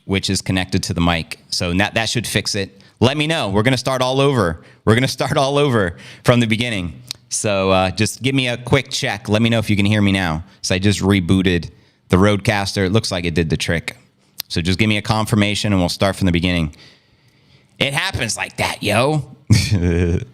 which is connected to the mic. So that should fix it. Let me know. We're going to start all over. We're going to start all over from the beginning. So just give me a quick check. Let me know if you can hear me now. So I just rebooted the Rodecaster. It looks like it did the trick. So just give me a confirmation and we'll start from the beginning. It happens like that, yo.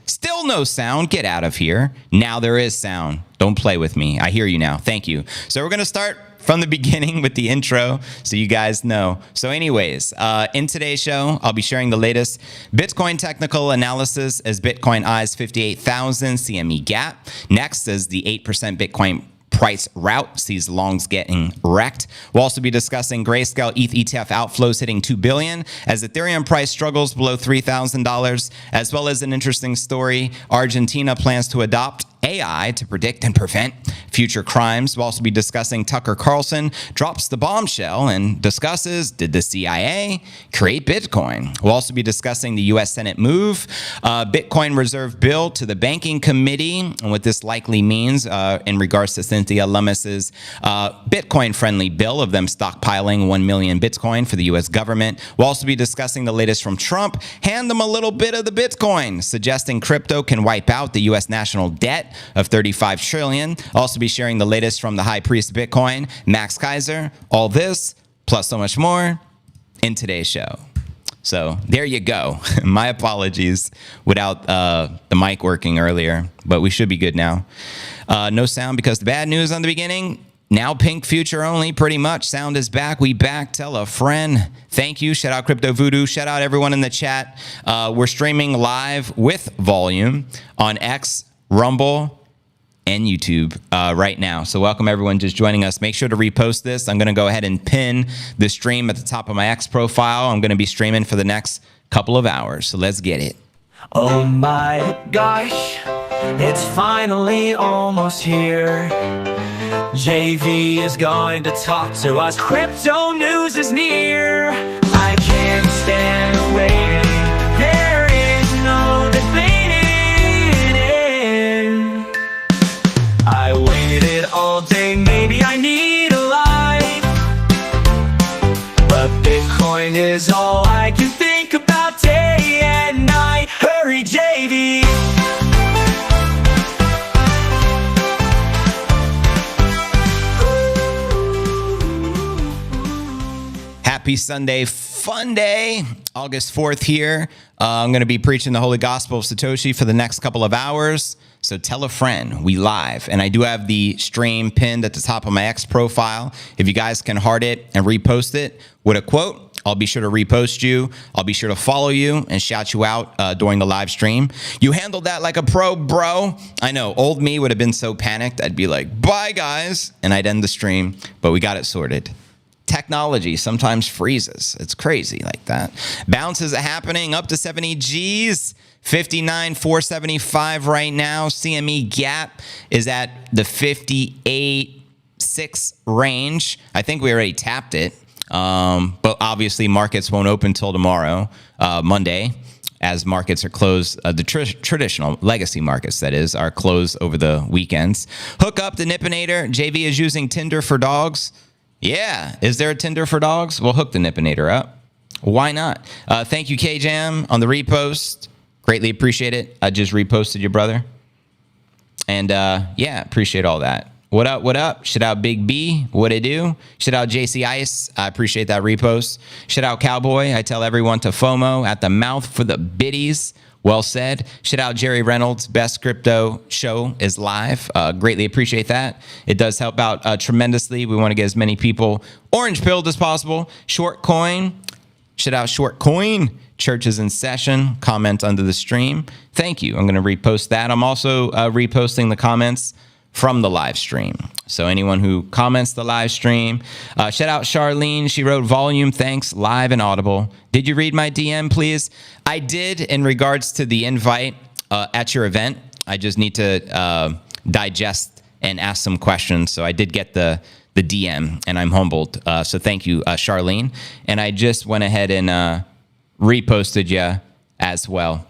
Still no sound. Get out of here. Now there is sound. Don't play with me. I hear you now. Thank you. So we're going to start from the beginning with the intro so you guys know. So anyways, in today's show, I'll be sharing the latest Bitcoin technical analysis as Bitcoin eyes 58,000 CME gap. Next is the 8% Bitcoin price route sees longs getting wrecked. We'll also be discussing Grayscale ETH ETF outflows hitting $2 billion as Ethereum price struggles below $3,000, as well as an interesting story. Argentina plans to adopt AI to predict and prevent future crimes. We'll also be discussing Tucker Carlson drops the bombshell and discusses, did the CIA create Bitcoin? We'll also be discussing the U.S. Senate move, Bitcoin reserve bill to the banking committee, and what this likely means in regards to Cynthia Lummis's Bitcoin-friendly bill of them stockpiling 1 million Bitcoin for the U.S. government. We'll also be discussing the latest from Trump, hand them a little bit of the Bitcoin, suggesting crypto can wipe out the U.S. national debt of $35 trillion. Also be sharing the latest from the high priest of Bitcoin, Max Kaiser. All this, plus so much more, in today's show. So there you go. My apologies without the mic working earlier, but we should be good now. No sound because the bad news on the beginning. Now pink future only, pretty much. Sound is back. We back. Tell a friend. Thank you. Shout out Crypto Voodoo. Shout out everyone in the chat. We're streaming live with volume on X, Rumble, and YouTube right now. So welcome everyone just joining us. Make sure to repost this. I'm going to go ahead and pin the stream at the top of my X profile. I'm going to be streaming for the next couple of hours. So let's get it. Oh my gosh, it's finally almost here. JV is going to talk to us. Crypto news is near. I can't stand waiting. There is no debating. I waited all day, maybe I need a life, but Bitcoin is all I can think about day and night. Hurry, JV. Happy Sunday, fun day. August 4th here. I'm going to be preaching the Holy Gospel of Satoshi for the next couple of hours. So tell a friend, we live. And I do have the stream pinned at the top of my X profile. If you guys can heart it and repost it with a quote, I'll be sure to repost you. I'll be sure to follow you and shout you out during the live stream. You handled that like a pro, bro. I know, old me would have been so panicked. I'd be like, bye, guys. And I'd end the stream. But we got it sorted. Technology sometimes freezes. It's crazy like that. Bounces are happening up to 70 G's. 59,475 right now. CME gap is at the 58.6 range. I think we already tapped it. But obviously markets won't open till tomorrow, Monday, as markets are closed. The traditional legacy markets, that is, are closed over the weekends. Hook up the Nipponator. JV is using Tinder for dogs. Yeah. Is there a Tinder for dogs? We'll hook the Nipponator up. Why not? Thank you, KJam, on the repost. Greatly appreciate it. I just reposted your brother. And yeah, appreciate all that. What up, what up? Shout out Big B. What it do? Shout out JC Ice. I appreciate that repost. Shout out Cowboy. I tell everyone to FOMO at the mouth for the biddies. Well said. Shout out Jerry Reynolds. Best crypto show is live. Greatly appreciate that. It does help out tremendously. We want to get as many people orange pilled as possible. Short coin. Shout out Short Coin. Church is in session. Comment under the stream. Thank you. I'm going to repost that. I'm also reposting the comments from the live stream. So anyone who comments the live stream, shout out Charlene. She wrote volume, thanks, live and audible. Did you read my DM, please? I did in regards to the invite at your event. I just need to digest and ask some questions. So I did get the DM and I'm humbled. So thank you, Charlene. And I just went ahead and reposted you as well.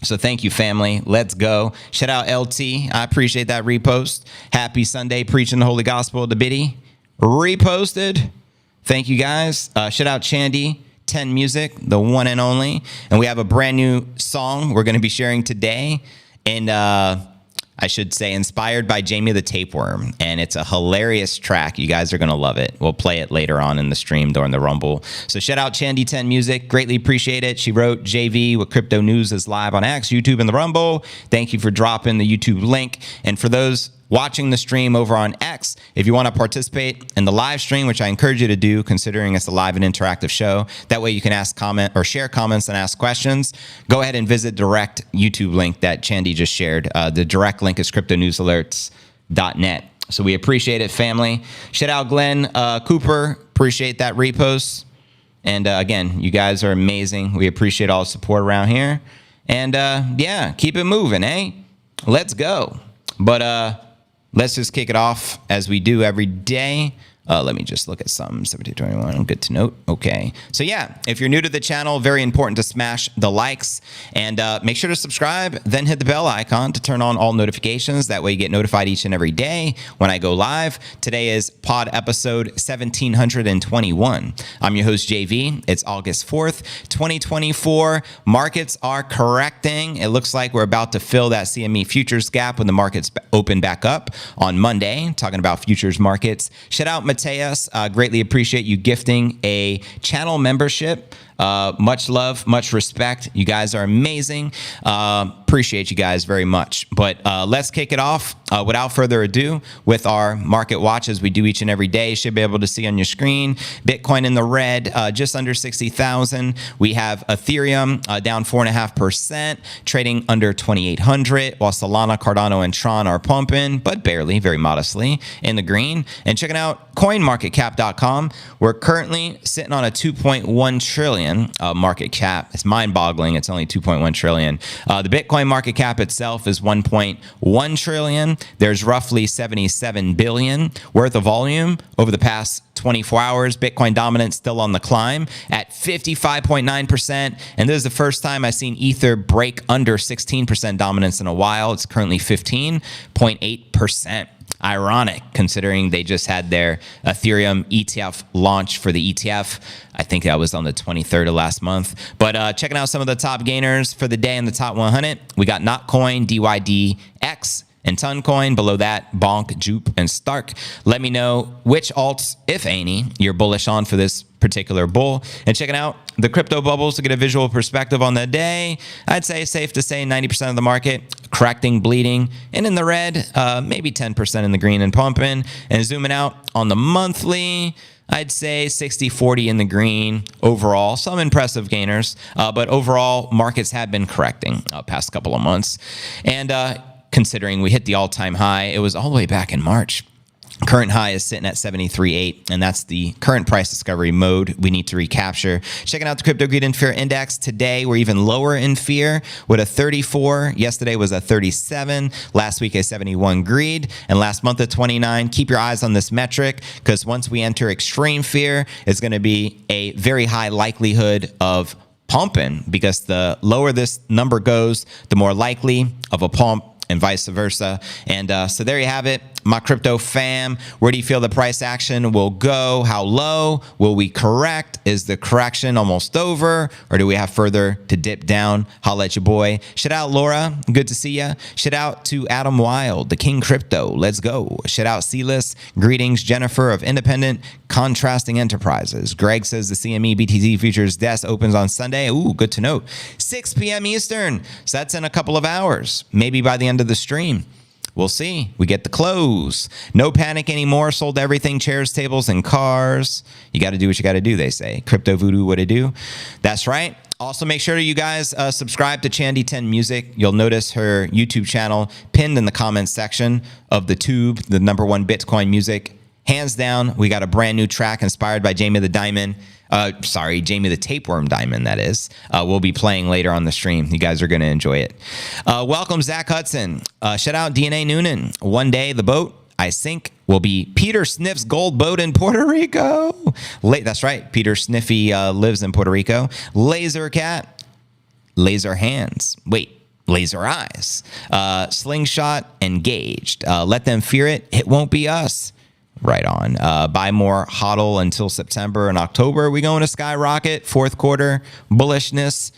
So thank you, family. Let's go. Shout out LT. I appreciate that repost. Happy Sunday, preaching the Holy Gospel of the Biddy. Reposted. Thank you guys. Shout out Chandy 10 Music, the one and only. And we have a brand new song we're going to be sharing today. And I should say inspired by Jamie the Tapeworm. And it's a hilarious track. You guys are going to love it. We'll play it later on in the stream during the Rumble. So shout out Chandy 10 Music. Greatly appreciate it. She wrote JV with Crypto News is live on X, YouTube, and the Rumble. Thank you for dropping the YouTube link. And for those watching the stream over on X, if you want to participate in the live stream, which I encourage you to do, considering it's a live and interactive show, that way you can ask comment or share comments and ask questions. Go ahead and visit direct YouTube link that Chandy just shared. The direct link is cryptonewsalerts.net. So we appreciate it, family. Shout out Glenn Cooper. Appreciate that repost. And again, you guys are amazing. We appreciate all the support around here. And yeah, keep it moving, eh? Let's go. But let's just kick it off as we do every day. Let me just look at something. 1721. Good to note. Okay. So yeah, if you're new to the channel, very important to smash the likes and make sure to subscribe. Then hit the bell icon to turn on all notifications. That way you get notified each and every day when I go live. Today is pod episode 1721. I'm your host, JV. It's August 4th, 2024. Markets are correcting. It looks like we're about to fill that CME futures gap when the markets open back up on Monday. Talking about futures markets. Shout out Mateus, greatly appreciate you gifting a channel membership. Much love, much respect. You guys are amazing. Appreciate you guys very much. But let's kick it off without further ado with our market watch as we do each and every day. You should be able to see on your screen. Bitcoin in the red, just under 60,000. We have Ethereum down 4.5%, trading under 2,800, while Solana, Cardano, and Tron are pumping, but barely, very modestly, in the green. And checking out coinmarketcap.com, we're currently sitting on a 2.1 trillion market cap. It's mind-boggling. It's only 2.1 trillion. The Bitcoin market cap itself is 1.1 trillion. There's roughly 77 billion worth of volume over the past 24 hours. Bitcoin dominance still on the climb at 55.9%. And this is the first time I've seen Ether break under 16% dominance in a while. It's currently 15.8%. Ironic, considering they just had their Ethereum ETF launch for the ETF. I think that was on the 23rd of last month. But checking out some of the top gainers for the day in the top 100, we got Notcoin, DYDX, and Toncoin. Below that, Bonk, Jupe, and Stark. Let me know which alts, if any, you're bullish on for this particular bull. And checking out the crypto bubbles to get a visual perspective on the day. I'd say it's safe to say 90% of the market correcting, bleeding, and in the red, maybe 10% in the green and pumping. And zooming out on the monthly, I'd say 60-40 in the green overall. Some impressive gainers, but overall, markets have been correcting past couple of months. And considering we hit the all-time high, it was all the way back in March. Current high is sitting at 73.8, and that's the current price discovery mode we need to recapture. Checking out the Crypto Greed and Fear Index today, we're even lower in fear with a 34. Yesterday was a 37. Last week a 71 greed, and last month a 29. Keep your eyes on this metric, because once we enter extreme fear, it's going to be a very high likelihood of pumping, because the lower this number goes, the more likely of a pump, and vice versa. And so there you have it, my crypto fam. Where do you feel the price action will go? How low will we correct? Is the correction almost over, or do we have further to dip down? Holla at your boy. Shout out Laura, good to see ya. Shout out to Adam Wild, the King Crypto. Let's go. Shout out C-List. Greetings, Jennifer of Independent Contrasting Enterprises. Greg says the CME BTC futures desk opens on Sunday. Ooh, good to note. 6 p.m. Eastern. So that's in a couple of hours. Maybe by the end of the stream. We'll see. We get the close. No panic anymore. Sold everything, chairs, tables, and cars. You got to do what you got to do, they say. Crypto voodoo, what it do? That's right. Also, make sure you guys subscribe to Chandy 10 Music. You'll notice her YouTube channel pinned in the comments section of the tube, the #1 Bitcoin music. Hands down, we got a brand new track inspired by Jamie the Tapeworm Diamond, that is. We'll be playing later on the stream. You guys are going to enjoy it. Welcome, Zach Hudson. Shout out DNA Noonan. One day, the boat I sink will be Peter Sniff's gold boat in Puerto Rico. That's right. Peter Sniffy lives in Puerto Rico. Laser Cat. Laser hands. Wait. Laser eyes. Slingshot engaged. Let them fear it. It won't be us. Right on. Buy more HODL until September and October. We going to skyrocket. Fourth quarter bullishness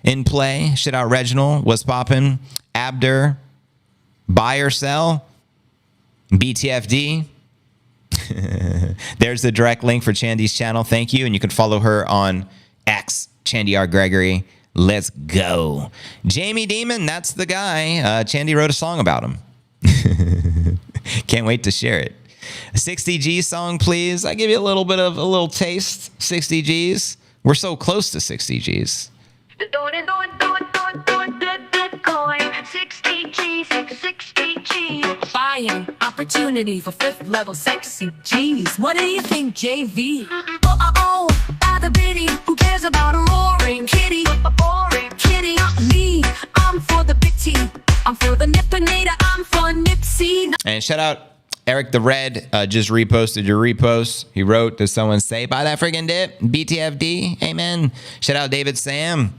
in play. Shit out Reginald. What's popping? Abder. Buy or sell. BTFD. There's the direct link for Chandy's channel. Thank you. And you can follow her on X, Chandy R. Gregory. Let's go. Jamie Demon, that's the guy. Chandy wrote a song about him. Can't wait to share it. A 60G song, please. I give you a little bit of a little taste. 60Gs. We're so close to 60Gs. Bitcoin, 60G, 60G. Buying opportunity for fifth level 60Gs. What do you think, JV? By the biddy, who cares about a roaring kitty? A boring kitty, not me. I'm for the big T. I'm for the Nipponator. I'm for Nipsey. And shout out Eric the Red, just reposted your repost. He wrote, does someone say, buy that friggin' dip? BTFD, amen. Shout out David Sam.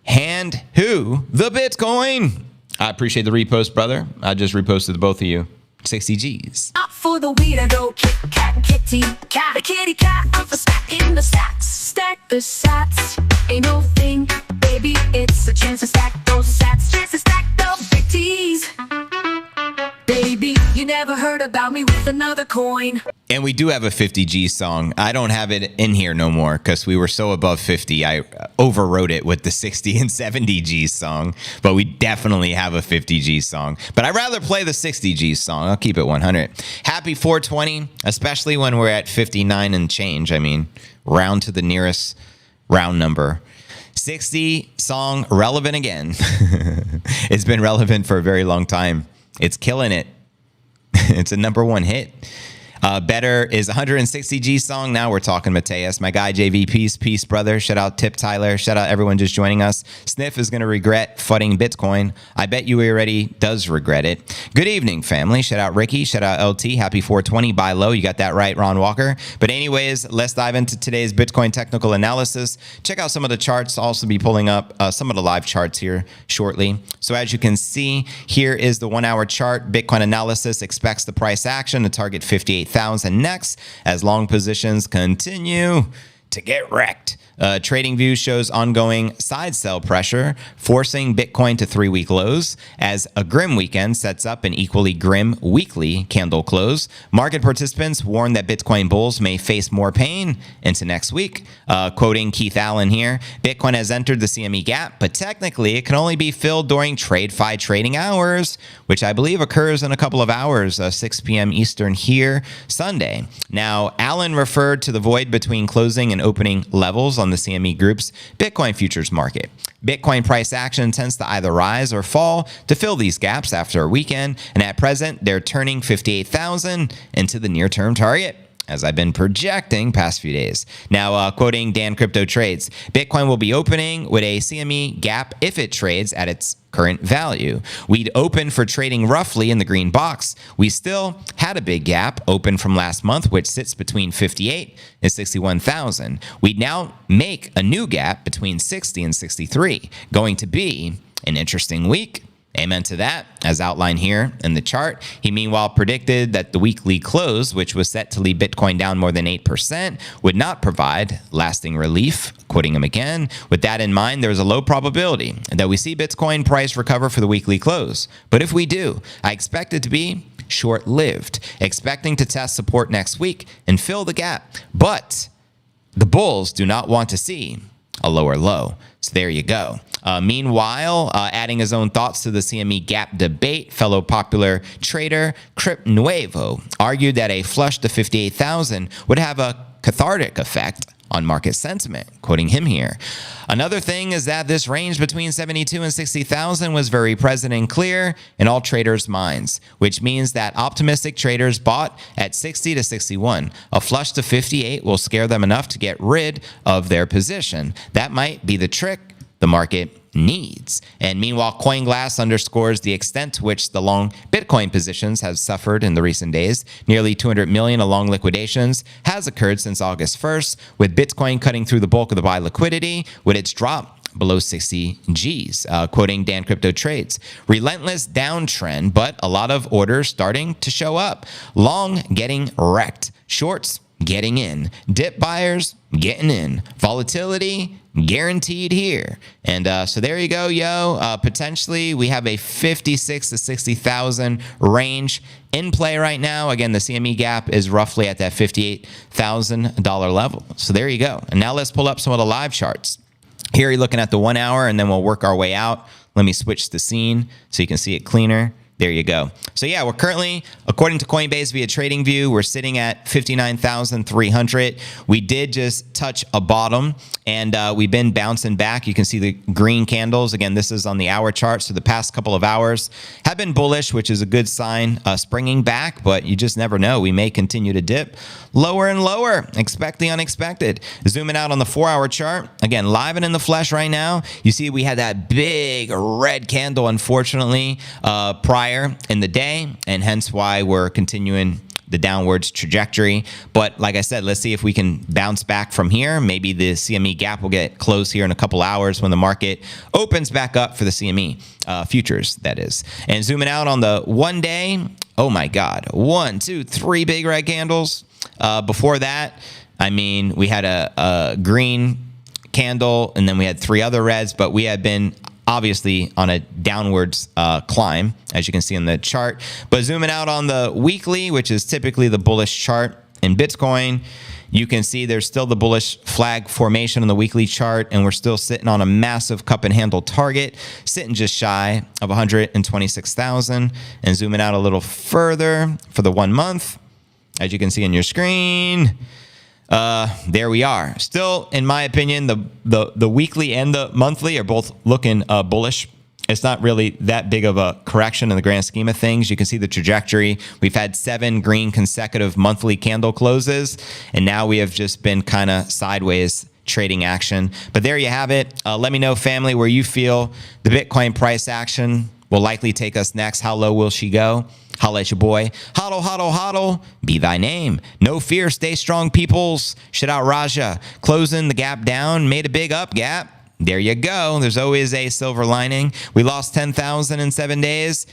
Hand who? The Bitcoin. I appreciate the repost, brother. I just reposted the both of you. 60 G's. Not for the weirdo, Kit Kat, kitty cat. The kitty cat of a stack in the stats. Stack the sats. Ain't no thing, baby. It's a chance to stack those sats. Chance to stack the big T's. Baby, you never heard about me with another coin. And we do have a 50G song. I don't have it in here no more because we were so above 50. I overwrote it with the 60 and 70G song, but we definitely have a 50G song. But I'd rather play the 60G song. I'll keep it 100. Happy 420, especially when we're at 59 and change. I mean, round to the nearest round number. 60 song relevant again. It's been relevant for a very long time. It's killing it. It's a #1 hit. Better is 160G song. Now we're talking Mateus. My guy JV, peace, brother. Shout out Tip Tyler. Shout out everyone just joining us. Sniff is going to regret fudding Bitcoin. I bet you he already does regret it. Good evening, family. Shout out Ricky. Shout out LT. Happy 420. Buy low. You got that right, Ron Walker. But anyways, let's dive into today's Bitcoin technical analysis. Check out some of the charts. I'll also be pulling up some of the live charts here shortly. So as you can see, here is the 1 hour chart. Bitcoin analysis expects the price action to target 58,000 next as long positions continue to get wrecked. Trading View shows ongoing side sell pressure, forcing Bitcoin to 3-week lows as a grim weekend sets up an equally grim weekly candle close. Market participants warn that Bitcoin bulls may face more pain into next week. Quoting Keith Allen here, Bitcoin has entered the CME gap, but technically it can only be filled during TradeFi trading hours, which I believe occurs in a couple of hours, 6 p.m. Eastern here, Sunday. Now, Allen referred to the void between closing and opening levels on the CME Group's Bitcoin futures market. Bitcoin price action tends to either rise or fall to fill these gaps after a weekend, and at present, they're turning 58,000 into the near-term target, as I've been projecting past few days. Now, quoting Dan Crypto Trades, Bitcoin will be opening with a CME gap if it trades at its current value. We'd open for trading roughly in the green box. We still had a big gap open from last month, which sits between 58 and 61,000. We'd now make a new gap between 60 and 63. Going to be an interesting week. Amen to that, as outlined here in the chart. He meanwhile predicted that the weekly close, which was set to leave Bitcoin down more than 8%, would not provide lasting relief. Quoting him again, with that in mind, there is a low probability that we see Bitcoin price recover for the weekly close. But if we do, I expect it to be short-lived, expecting to test support next week and fill the gap. But the bulls do not want to see a lower low. So there you go. Meanwhile, adding his own thoughts to the CME gap debate, fellow popular trader Cryptonuevo argued that a flush to 58,000 would have a cathartic effect on market sentiment, quoting him here. Another thing is that this range between 72 and 60,000 was very present and clear in all traders' minds, which means that optimistic traders bought at 60 to 61. A flush to 58 will scare them enough to get rid of their position. That might be the trick the market needs. And meanwhile, CoinGlass underscores the extent to which the long Bitcoin positions have suffered in the recent days. Nearly 200 million of long liquidations has occurred since August 1st, with Bitcoin cutting through the bulk of the buy liquidity with its drop below 60 G's. Quoting Dan Crypto Trades, relentless downtrend, but a lot of orders starting to show up. Long getting wrecked. Shorts getting in. Dip buyers getting in. Volatility guaranteed here. And so there you go, yo. Potentially we have a 56 to 60,000 range in play right now. Again, the CME gap is roughly at that $58,000 level. So there you go. And now let's pull up some of the live charts. Here you're looking at the 1 hour, and then we'll work our way out. Let me switch the scene so you can see it cleaner. There you go. So yeah, we're currently, according to Coinbase via TradingView, we're sitting at 59,300. We did just touch a bottom, and we've been bouncing back. You can see the green candles. Again, this is on the hour chart. So the past couple of hours have been bullish, which is a good sign, springing back, but you just never know. We may continue to dip lower and lower. Expect the unexpected. Zooming out on the 4-hour chart. Again, live and in the flesh right now. You see we had that big red candle, unfortunately, prior in the day, and hence why we're continuing the downwards trajectory. But like I said, let's see if we can bounce back from here. Maybe the CME gap will get closed here in a couple hours when the market opens back up for the CME futures, that is. And zooming out on the 1 day, oh my God, 1, 2, 3 big red candles. Before that, I mean, we had a green candle, and then we had 3 other reds, but we had been obviously on a downwards climb, as you can see in the chart. But zooming out on the weekly, which is typically the bullish chart in Bitcoin, you can see there's still the bullish flag formation on the weekly chart, and we're still sitting on a massive cup and handle target, sitting just shy of 126,000. And zooming out a little further for the 1 month, as you can see on your screen, there we are. Still, in my opinion, the weekly and the monthly are both looking bullish. It's not really that big of a correction in the grand scheme of things. You can see the trajectory. We've had 7 green consecutive monthly candle closes, and now we have just been kind of sideways trading action. But there you have it. Let me know, family, where you feel the Bitcoin price action will likely take us next. How low will she go? Holla at your boy. Hodl, hodl, hodl. Be thy name. No fear. Stay strong, peoples. Shout out Raja. Closing the gap down. Made a big up gap. There you go. There's always a silver lining. We lost 10,000 in 7 days.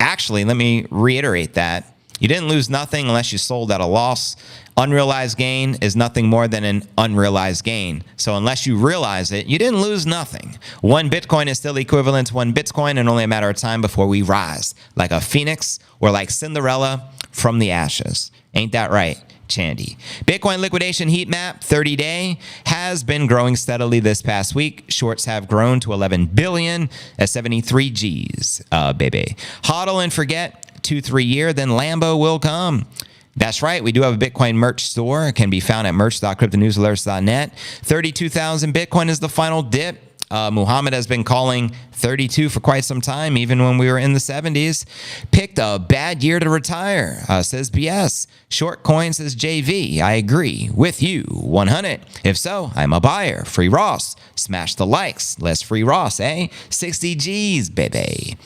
Actually, let me reiterate that. You didn't lose nothing unless you sold at a loss. Unrealized gain is nothing more than an unrealized gain. So unless you realize it, you didn't lose nothing. 1 Bitcoin is still equivalent to 1 Bitcoin, and only a matter of time before we rise like a phoenix or like Cinderella from the ashes. Ain't that right, Chandy? Bitcoin liquidation heat map 30-day has been growing steadily this past week. Shorts have grown to 11 billion at 73 G's, baby. Hodl and forget. 2-3 year, then Lambo will come. That's right. We do have a Bitcoin merch store. It can be found at merch.cryptonewsalerts.net. 32,000 Bitcoin is the final dip. Muhammad has been calling 32 for quite some time, even when we were in the 70s. Picked a bad year to retire, says BS. Short coin, says JV. I agree with you 100. If so, I'm a buyer. Free Ross. Smash the likes. Less free Ross, eh? 60 G's, baby.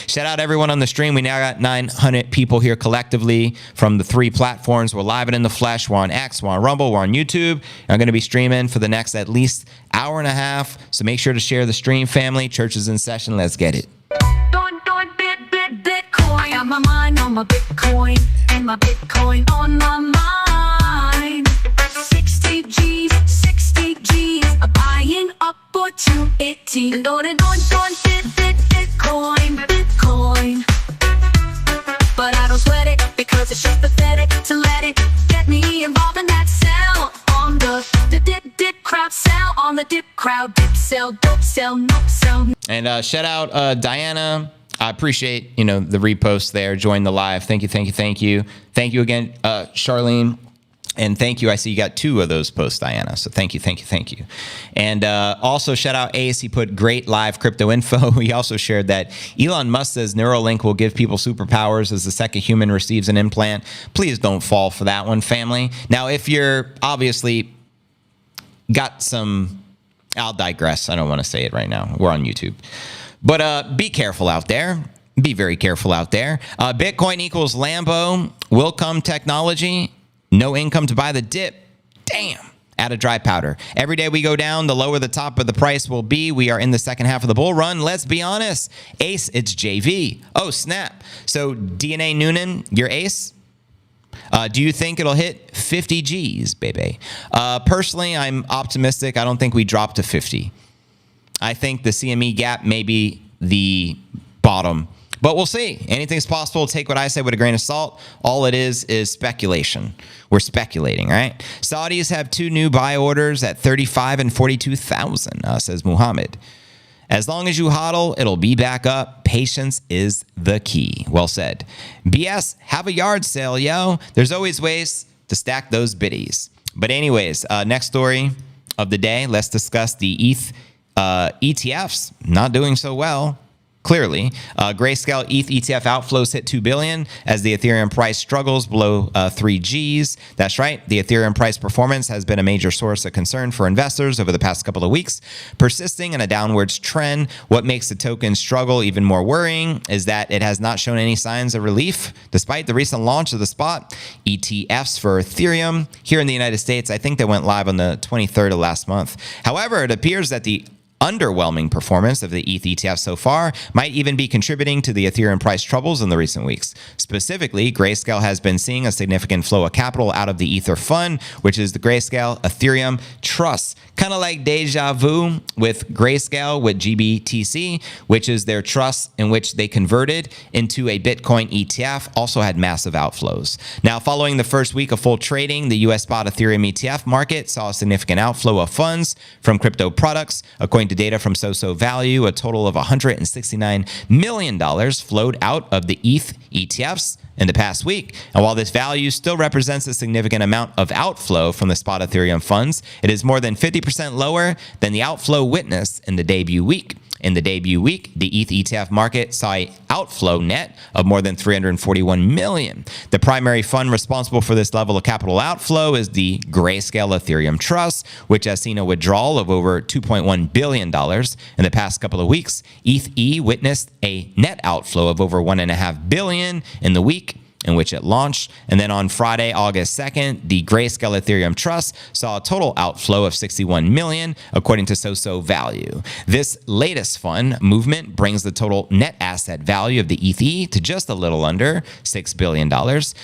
Shout out everyone on the stream. We now got 900 people here collectively from the 3 platforms. We're live and in the flesh. We're on X, we're on Rumble, we're on YouTube. I'm going to be streaming for the next at least hour and a half. So make sure to share the stream, family. Church is in session. Let's get it. Bitcoin. Got my mind on my Bitcoin, and my Bitcoin on my mind. 60 G's, 60 G's. A buying opportunity. Don't Bitcoin. But I don't sweat it because it's just pathetic to let it get me involved in that sell on the dip crowd, sell on the dip crowd, dip sell, dope sell, nope sell. And shout out Diana. I appreciate, the repost there. Join the live. Thank you. Thank you again, Charlene. And thank you. I see you got 2 of those posts, Diana. So thank you. And also shout out Ace. He put great live crypto info. He also shared that Elon Musk says Neuralink will give people superpowers as the second human receives an implant. Please don't fall for that one, family. Now, if you're obviously got some, I'll digress. I don't want to say it right now. We're on YouTube. But be careful out there. Be very careful out there. Bitcoin equals Lambo. Will come technology. No income to buy the dip. Damn. out of dry powder. Every day we go down, the lower the top of the price will be. We are in the second half of the bull run. Let's be honest. Ace, it's JV. Oh, snap. So DNA Noonan, your ace? Do you think it'll hit 50 G's, baby? Personally, I'm optimistic. I don't think we drop to 50. I think the CME gap may be the bottom, but we'll see. Anything's possible. Take what I say with a grain of salt. All it is speculation. We're speculating, right? Saudis have 2 new buy orders at 35 and 42,000, says Muhammad. As long as you hodl, it'll be back up. Patience is the key. Well said. BS, have a yard sale, yo. There's always ways to stack those biddies. But anyways, next story of the day, let's discuss the ETH ETFs not doing so well. Clearly, Grayscale ETH ETF outflows hit 2 billion as the Ethereum price struggles below 3 Gs. That's right. The Ethereum price performance has been a major source of concern for investors over the past couple of weeks, persisting in a downwards trend. What makes the token struggle even more worrying is that it has not shown any signs of relief, despite the recent launch of the spot ETFs for Ethereum here in the United States. I think they went live on the 23rd of last month. However, it appears that the underwhelming performance of the ETH ETF so far might even be contributing to the Ethereum price troubles in the recent weeks. Specifically, Grayscale has been seeing a significant flow of capital out of the Ether Fund, which is the Grayscale Ethereum Trust. Kind of like deja vu with Grayscale with GBTC, which is their trust in which they converted into a Bitcoin ETF, also had massive outflows. Now, following the first week of full trading, the US spot Ethereum ETF market saw a significant outflow of funds from crypto products. According to data from SoSo Value, a total of $169 million flowed out of the ETH ETFs in the past week. And while this value still represents a significant amount of outflow from the spot Ethereum funds, it is more than 50% lower than the outflow witnessed in the debut week. In the debut week, the ETH ETF market saw an outflow net of more than 341 million. The primary fund responsible for this level of capital outflow is the Grayscale Ethereum Trust, which has seen a withdrawal of over $2.1 billion in the past couple of weeks. ETH witnessed a net outflow of over $1.5 billion in the week in which it launched. And then on Friday, August 2nd, the Grayscale Ethereum Trust saw a total outflow of 61 million, according to SoSo Value. This latest fund movement brings the total net asset value of the ETH to just a little under $6 billion.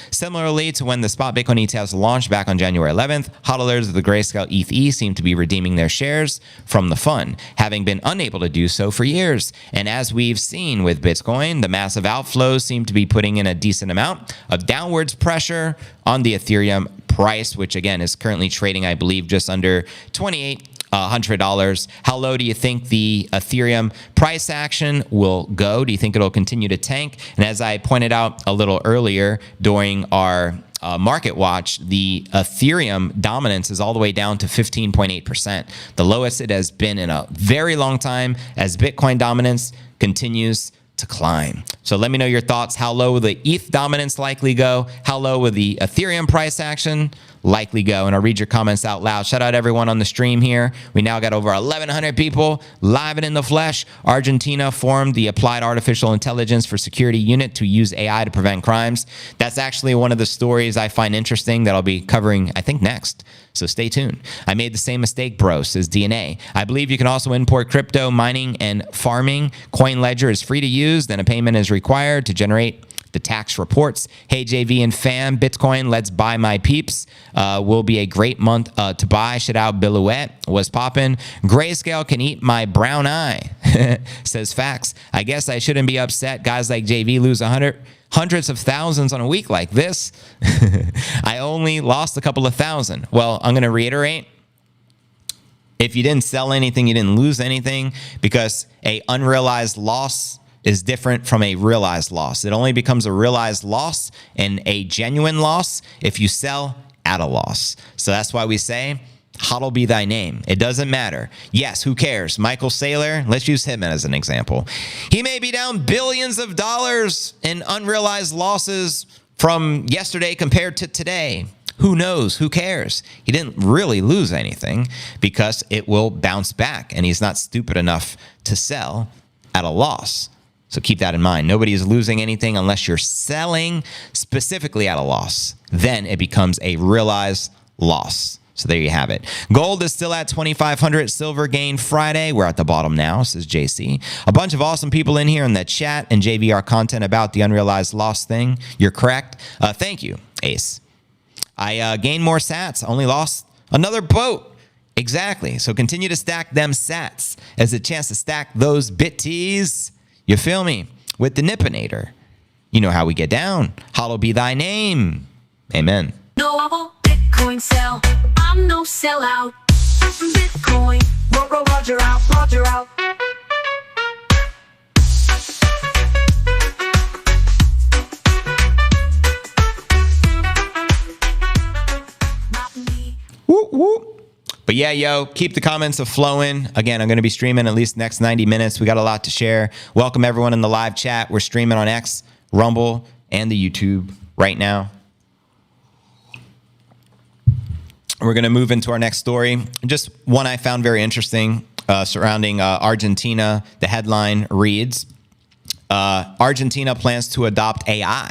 Similarly to when the spot Bitcoin ETFs launched back on January 11th, hodlers of the Grayscale ETH seem to be redeeming their shares from the fund, having been unable to do so for years. And as we've seen with Bitcoin, the massive outflows seem to be putting in a decent amount of downwards pressure on the Ethereum price, which again is currently trading, I believe, just under $2,800. How low do you think the Ethereum price action will go? Do you think it'll continue to tank? And as I pointed out a little earlier during our market watch, the Ethereum dominance is all the way down to 15.8%, the lowest it has been in a very long time, as Bitcoin dominance continues to climb. So let me know your thoughts. How low will the ETH dominance likely go? How low will the Ethereum price action likely go? And I'll read your comments out loud. Shout out everyone on the stream here. We now got over 1,100 people live and in the flesh. Argentina formed the Applied Artificial Intelligence for Security Unit to use AI to prevent crimes. That's actually one of the stories I find interesting that I'll be covering, I think, next. So stay tuned. I made the same mistake, bro, says DNA. I believe you can also import crypto mining and farming. CoinLedger is free to use, then a payment is required to generate the tax reports. Hey, JV and fam, Bitcoin, let's buy my peeps. Will be a great month to buy. Shout out Billouette. What's poppin'? Grayscale can eat my brown eye, says Facts. I guess I shouldn't be upset. Guys like JV lose hundreds of thousands on a week like this. I only lost a couple of thousand. Well, I'm going to reiterate. If you didn't sell anything, you didn't lose anything, because a unrealized loss is different from a realized loss. It only becomes a realized loss and a genuine loss if you sell at a loss. So that's why we say, hodl be thy name. It doesn't matter. Yes, who cares? Michael Saylor, let's use him as an example. He may be down billions of dollars in unrealized losses from yesterday compared to today. Who knows? Who cares? He didn't really lose anything because it will bounce back, and he's not stupid enough to sell at a loss. So keep that in mind. Nobody is losing anything unless you're selling specifically at a loss. Then it becomes a realized loss. So there you have it. Gold is still at 2,500. Silver gained Friday. We're at the bottom now, says JC. A bunch of awesome people in here in the chat and JVR content about the unrealized loss thing. You're correct. Thank you, Ace. I gained more sats. Only lost another boat. Exactly. So continue to stack them sats as a chance to stack those bitties. You feel me? With the Nippinator. You know how we get down. Hallowed be thy name. Amen. No, I won't Bitcoin sell. I'm no sellout. Bitcoin. Roger out. Roger out. Not me. Whoop, whoop. But yeah, yo, keep the comments flowing. Again, I'm going to be streaming at least the next 90 minutes. We got a lot to share. Welcome everyone in the live chat. We're streaming on X, Rumble, and the YouTube right now. We're going to move into our next story. Just one I found very interesting surrounding Argentina. The headline reads, Argentina plans to adopt AI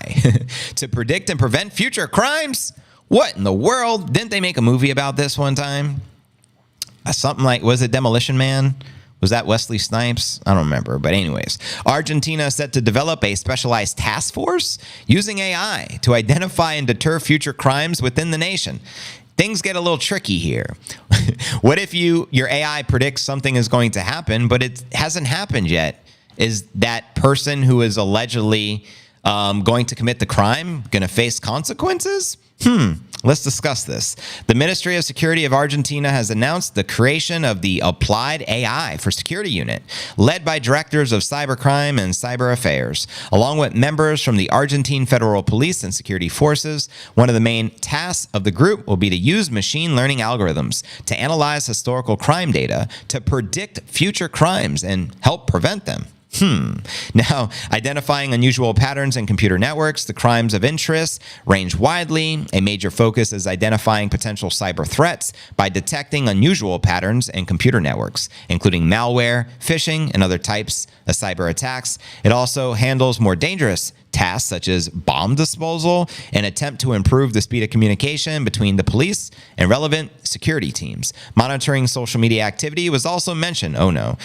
to predict and prevent future crimes. What in the world? Didn't they make a movie about this one time? Something like, was it Demolition Man? Was that Wesley Snipes? I don't remember. But anyways, Argentina is set to develop a specialized task force using AI to identify and deter future crimes within the nation. Things get a little tricky here. What if your AI predicts something is going to happen, but it hasn't happened yet? Is that person who is allegedly going to commit the crime going to face consequences? Let's discuss this. The Ministry of Security of Argentina has announced the creation of the Applied AI for Security Unit, led by directors of cybercrime and cyber affairs, along with members from the Argentine Federal Police and Security Forces. One of the main tasks of the group will be to use machine learning algorithms to analyze historical crime data to predict future crimes and help prevent them. Now, identifying unusual patterns in computer networks, the crimes of interest range widely. A major focus is identifying potential cyber threats by detecting unusual patterns in computer networks, including malware, phishing, and other types of cyber attacks. It also handles more dangerous tasks such as bomb disposal, an attempt to improve the speed of communication between the police and relevant security teams. Monitoring social media activity was also mentioned, oh no,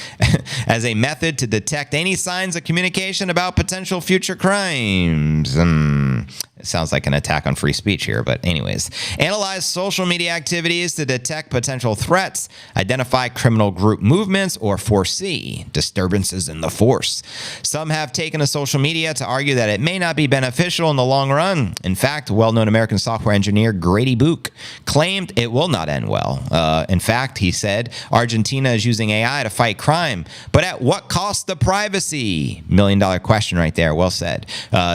as a method to detect any signs of communication about potential future crimes. It sounds like an attack on free speech here, but anyways. Analyze social media activities to detect potential threats, identify criminal group movements, or foresee disturbances in the force. Some have taken to social media to argue that it may not be beneficial in the long run. In fact, well-known American software engineer Grady Book claimed it will not end well. In fact, he said, Argentina is using AI to fight crime, but at what cost to privacy? $1 million question right there. Well said,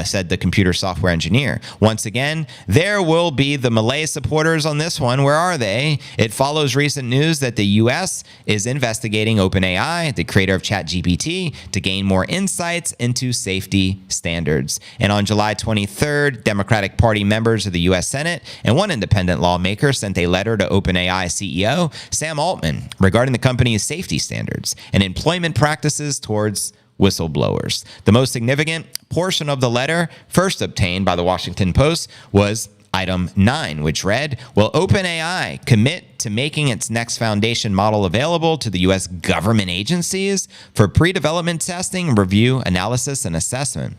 said the computer software engineer. Once again, there will be the Malay supporters on this one. Where are they? It follows recent news that the U.S. is investigating OpenAI, the creator of ChatGPT, to gain more insights into safety standards. And on July 23rd, Democratic Party members of the U.S. Senate and one independent lawmaker sent a letter to OpenAI CEO Sam Altman regarding the company's safety standards and employment practices towards whistleblowers. The most significant portion of the letter, first obtained by the Washington Post, was Item 9, which read, will OpenAI commit to making its next foundation model available to the U.S. government agencies for pre-development testing, review, analysis, and assessment?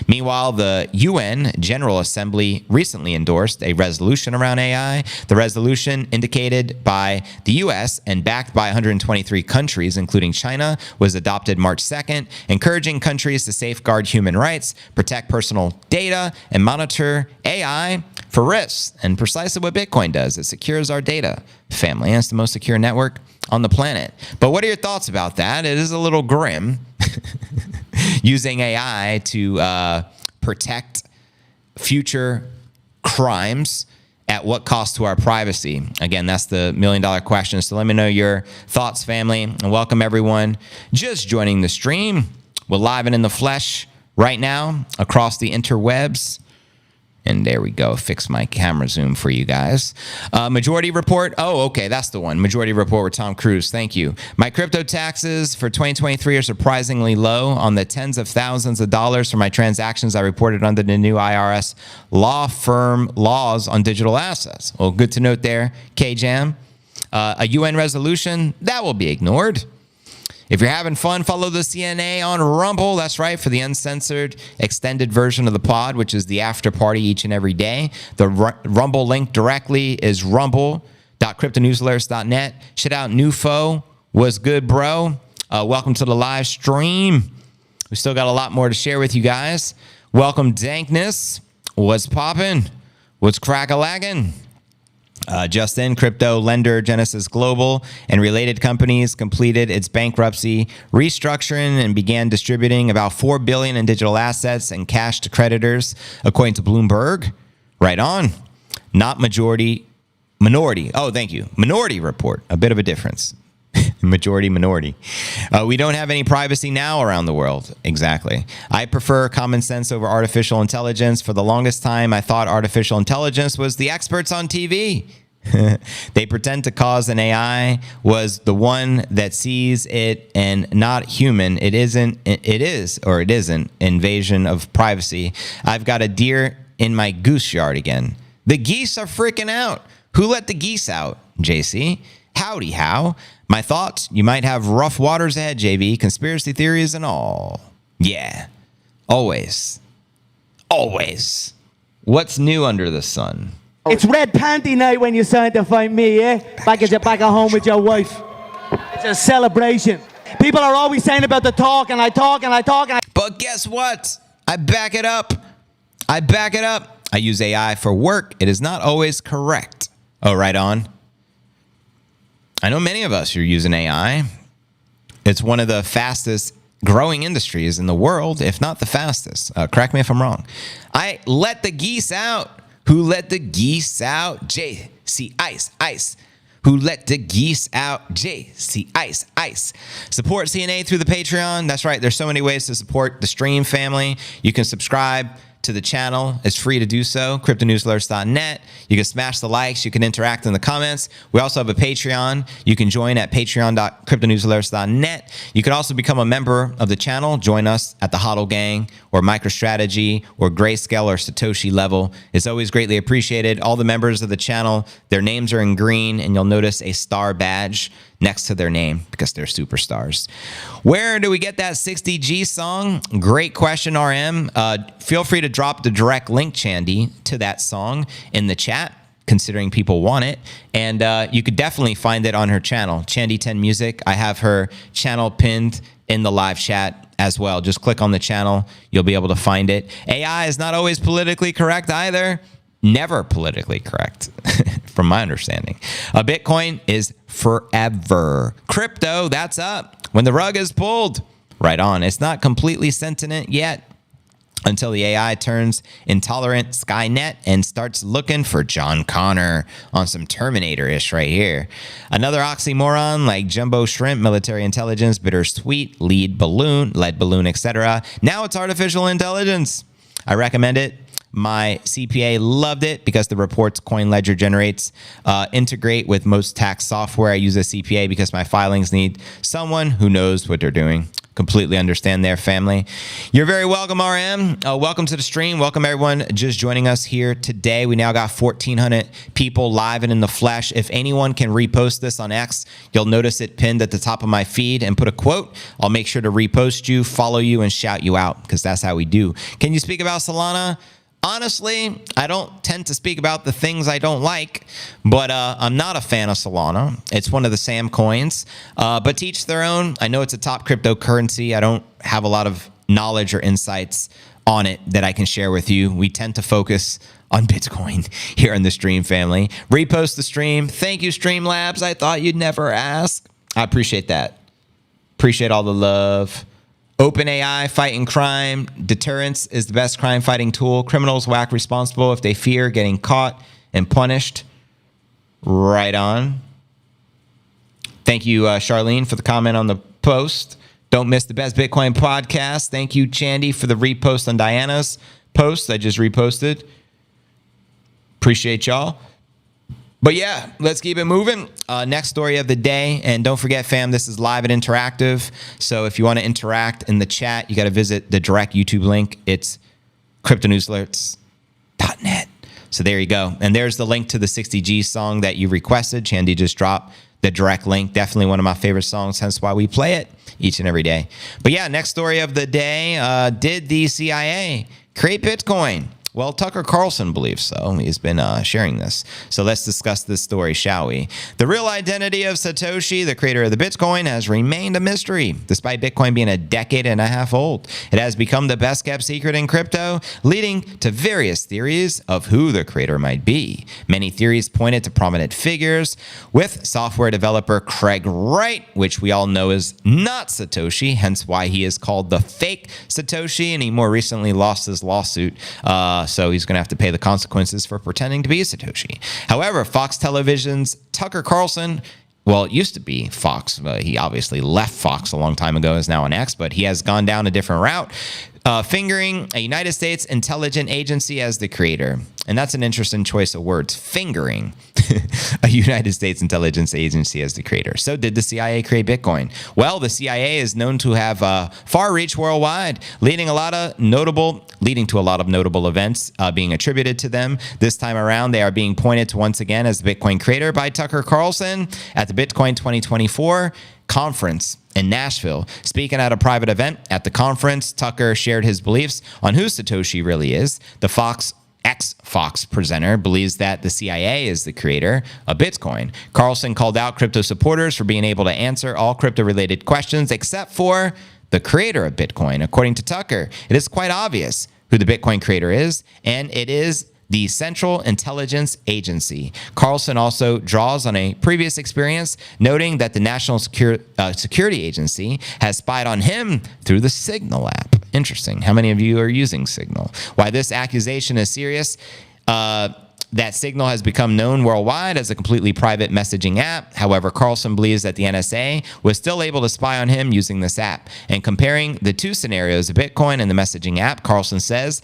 Meanwhile, the UN General Assembly recently endorsed a resolution around AI. The resolution, indicated by the U.S. and backed by 123 countries, including China, was adopted March 2nd, encouraging countries to safeguard human rights, protect personal data, and monitor AI for risks. And precisely what Bitcoin does, it secures our data. Family, and it's the most secure network on the planet. But what are your thoughts about that? It is a little grim using AI to protect future crimes at what cost to our privacy? Again, that's the $1 million question. So let me know your thoughts, family, and welcome everyone just joining the stream. We're live and in the flesh right now across the interwebs. And there we go. Fix my camera zoom for you guys. Majority report. Oh, okay. That's the one. Majority report with Tom Cruise. Thank you. My crypto taxes for 2023 are surprisingly low on the tens of thousands of dollars for my transactions I reported under the new IRS law firm laws on digital assets. Well, good to note there, KJAM. A UN resolution, that will be ignored. If you're having fun, follow the CNA on Rumble. That's right, for the uncensored extended version of the pod, which is the after party each and every day. The Rumble link directly is rumble.cryptonewsalerts.net. Shout out Nufo. What's good, bro? Welcome to the live stream. We still got a lot more to share with you guys. Welcome, Dankness. What's poppin'? What's crack-a-laggin'? Just in, crypto lender Genesis Global and related companies completed its bankruptcy restructuring and began distributing about $4 billion in digital assets and cash to creditors, according to Bloomberg. Right on. Not minority. Oh, thank you. Minority report. A bit of a difference. Minority. We don't have any privacy now around the world. Exactly. I prefer common sense over artificial intelligence. For the longest time, I thought artificial intelligence was the experts on TV. They pretend to cause an AI was the one that sees it and not human. It isn't. It is or it isn't. Invasion of privacy. I've got a deer in my goose yard again. The geese are freaking out. Who let the geese out? JC. Howdy, how? My thoughts, you might have rough waters ahead, JV. Conspiracy theories and all. Yeah. Always. Always. What's new under the sun? It's red panty night when you sanctify me, eh? Back at home with your wife. It's a celebration. People are always saying about the talk, and I talk. But guess what? I back it up. I use AI for work. It is not always correct. Oh, right on. I know many of us are using AI. It's one of the fastest growing industries in the world, if not the fastest. Correct me if I'm wrong. I let the geese out. Who let the geese out? JC Ice. Who let the geese out? JC Ice. Support CNA through the Patreon. That's right. There's so many ways to support the stream family. You can subscribe to the channel. It's free to do so. cryptonewsalerts.net. You can smash the likes. You can interact in the comments. We also have a Patreon. You can join at patreon.cryptonewsalerts.net. You can also become a member of the channel. Join us at the HODL Gang or MicroStrategy or Grayscale or Satoshi level. It's always greatly appreciated. All the members of the channel, their names are in green, and you'll notice a star badge next to their name because they're superstars. Where do we get that 60G song? Great question, RM. Feel free to drop the direct link, Chandy, to that song in the chat, considering people want it. And you could definitely find it on her channel, Chandy10 Music. I have her channel pinned in the live chat as well. Just click on the channel. You'll be able to find it. AI is not always politically correct either. Never politically correct, from my understanding. Bitcoin is forever. Crypto, that's up. When the rug is pulled, right on. It's not completely sentient yet until the AI turns intolerant Skynet and starts looking for John Connor on some Terminator-ish right here. Another oxymoron like jumbo shrimp, military intelligence, bittersweet, lead balloon, etc. Now it's artificial intelligence. I recommend it. My CPA loved it because the reports CoinLedger generates integrate with most tax software. I use a CPA because my filings need someone who knows what they're doing. Completely understand their family. You're very welcome, RM. Welcome to the stream. Welcome, everyone just joining us here today. We now got 1,400 people live and in the flesh. If anyone can repost this on X, you'll notice it pinned at the top of my feed and put a quote. I'll make sure to repost you, follow you, and shout you out because that's how we do. Can you speak about Solana? Honestly, I don't tend to speak about the things I don't like, but I'm not a fan of Solana. It's one of the Sam coins, but to each their own. I know it's a top cryptocurrency. I don't have a lot of knowledge or insights on it that I can share with you. We tend to focus on Bitcoin here in the stream family. Repost the stream. Thank you, Streamlabs. I thought you'd never ask. I appreciate that. Appreciate all the love. OpenAI fighting crime. Deterrence is the best crime fighting tool. Criminals will act responsible if they fear getting caught and punished. Right on. Thank you, Charlene, for the comment on the post. Don't miss the Best Bitcoin podcast. Thank you, Chandy, for the repost on Diana's post I just reposted. Appreciate y'all. But yeah, let's keep it moving. Next story of the day. And don't forget, fam, this is live and interactive. So if you want to interact in the chat, you got to visit the direct YouTube link. It's cryptonewsalerts.net. So there you go. And there's the link to the 60G song that you requested. Chandy just dropped the direct link. Definitely one of my favorite songs, hence why we play it each and every day. But yeah, next story of the day. Did the CIA create Bitcoin? Well, Tucker Carlson believes so. He's been sharing this. So let's discuss this story, shall we? The real identity of Satoshi, the creator of the Bitcoin, has remained a mystery. Despite Bitcoin being a decade and a half old, it has become the best kept secret in crypto, leading to various theories of who the creator might be. Many theories pointed to prominent figures, with software developer Craig Wright, which we all know is not Satoshi, hence why he is called the fake Satoshi, and he more recently lost his lawsuit. So he's going to have to pay the consequences for pretending to be Satoshi. However, Fox Television's Tucker Carlson, well, it used to be Fox. He obviously left Fox a long time ago, is now on X, but he has gone down a different route, fingering a United States intelligence agency as the creator. And that's an interesting choice of words, fingering a United States intelligence agency as the creator. So did the CIA create Bitcoin? Well, the CIA is known to have far reach worldwide, leading to a lot of notable events being attributed to them. This time around, they are being pointed to once again as the Bitcoin creator by Tucker Carlson at the Bitcoin 2024 conference in Nashville. Speaking at a private event at the conference, Tucker shared his beliefs on who Satoshi really is. The ex-Fox presenter believes that the CIA is the creator of Bitcoin. Carlson called out crypto supporters for being able to answer all crypto-related questions except for the creator of Bitcoin. According to Tucker, it is quite obvious who the Bitcoin creator is, and it is the Central Intelligence Agency. Carlson also draws on a previous experience, noting that the National Security Agency has spied on him through the Signal app. Interesting. How many of you are using Signal? Why this accusation is serious, that Signal has become known worldwide as a completely private messaging app. However, Carlson believes that the NSA was still able to spy on him using this app. And comparing the two scenarios of Bitcoin and the messaging app, Carlson says,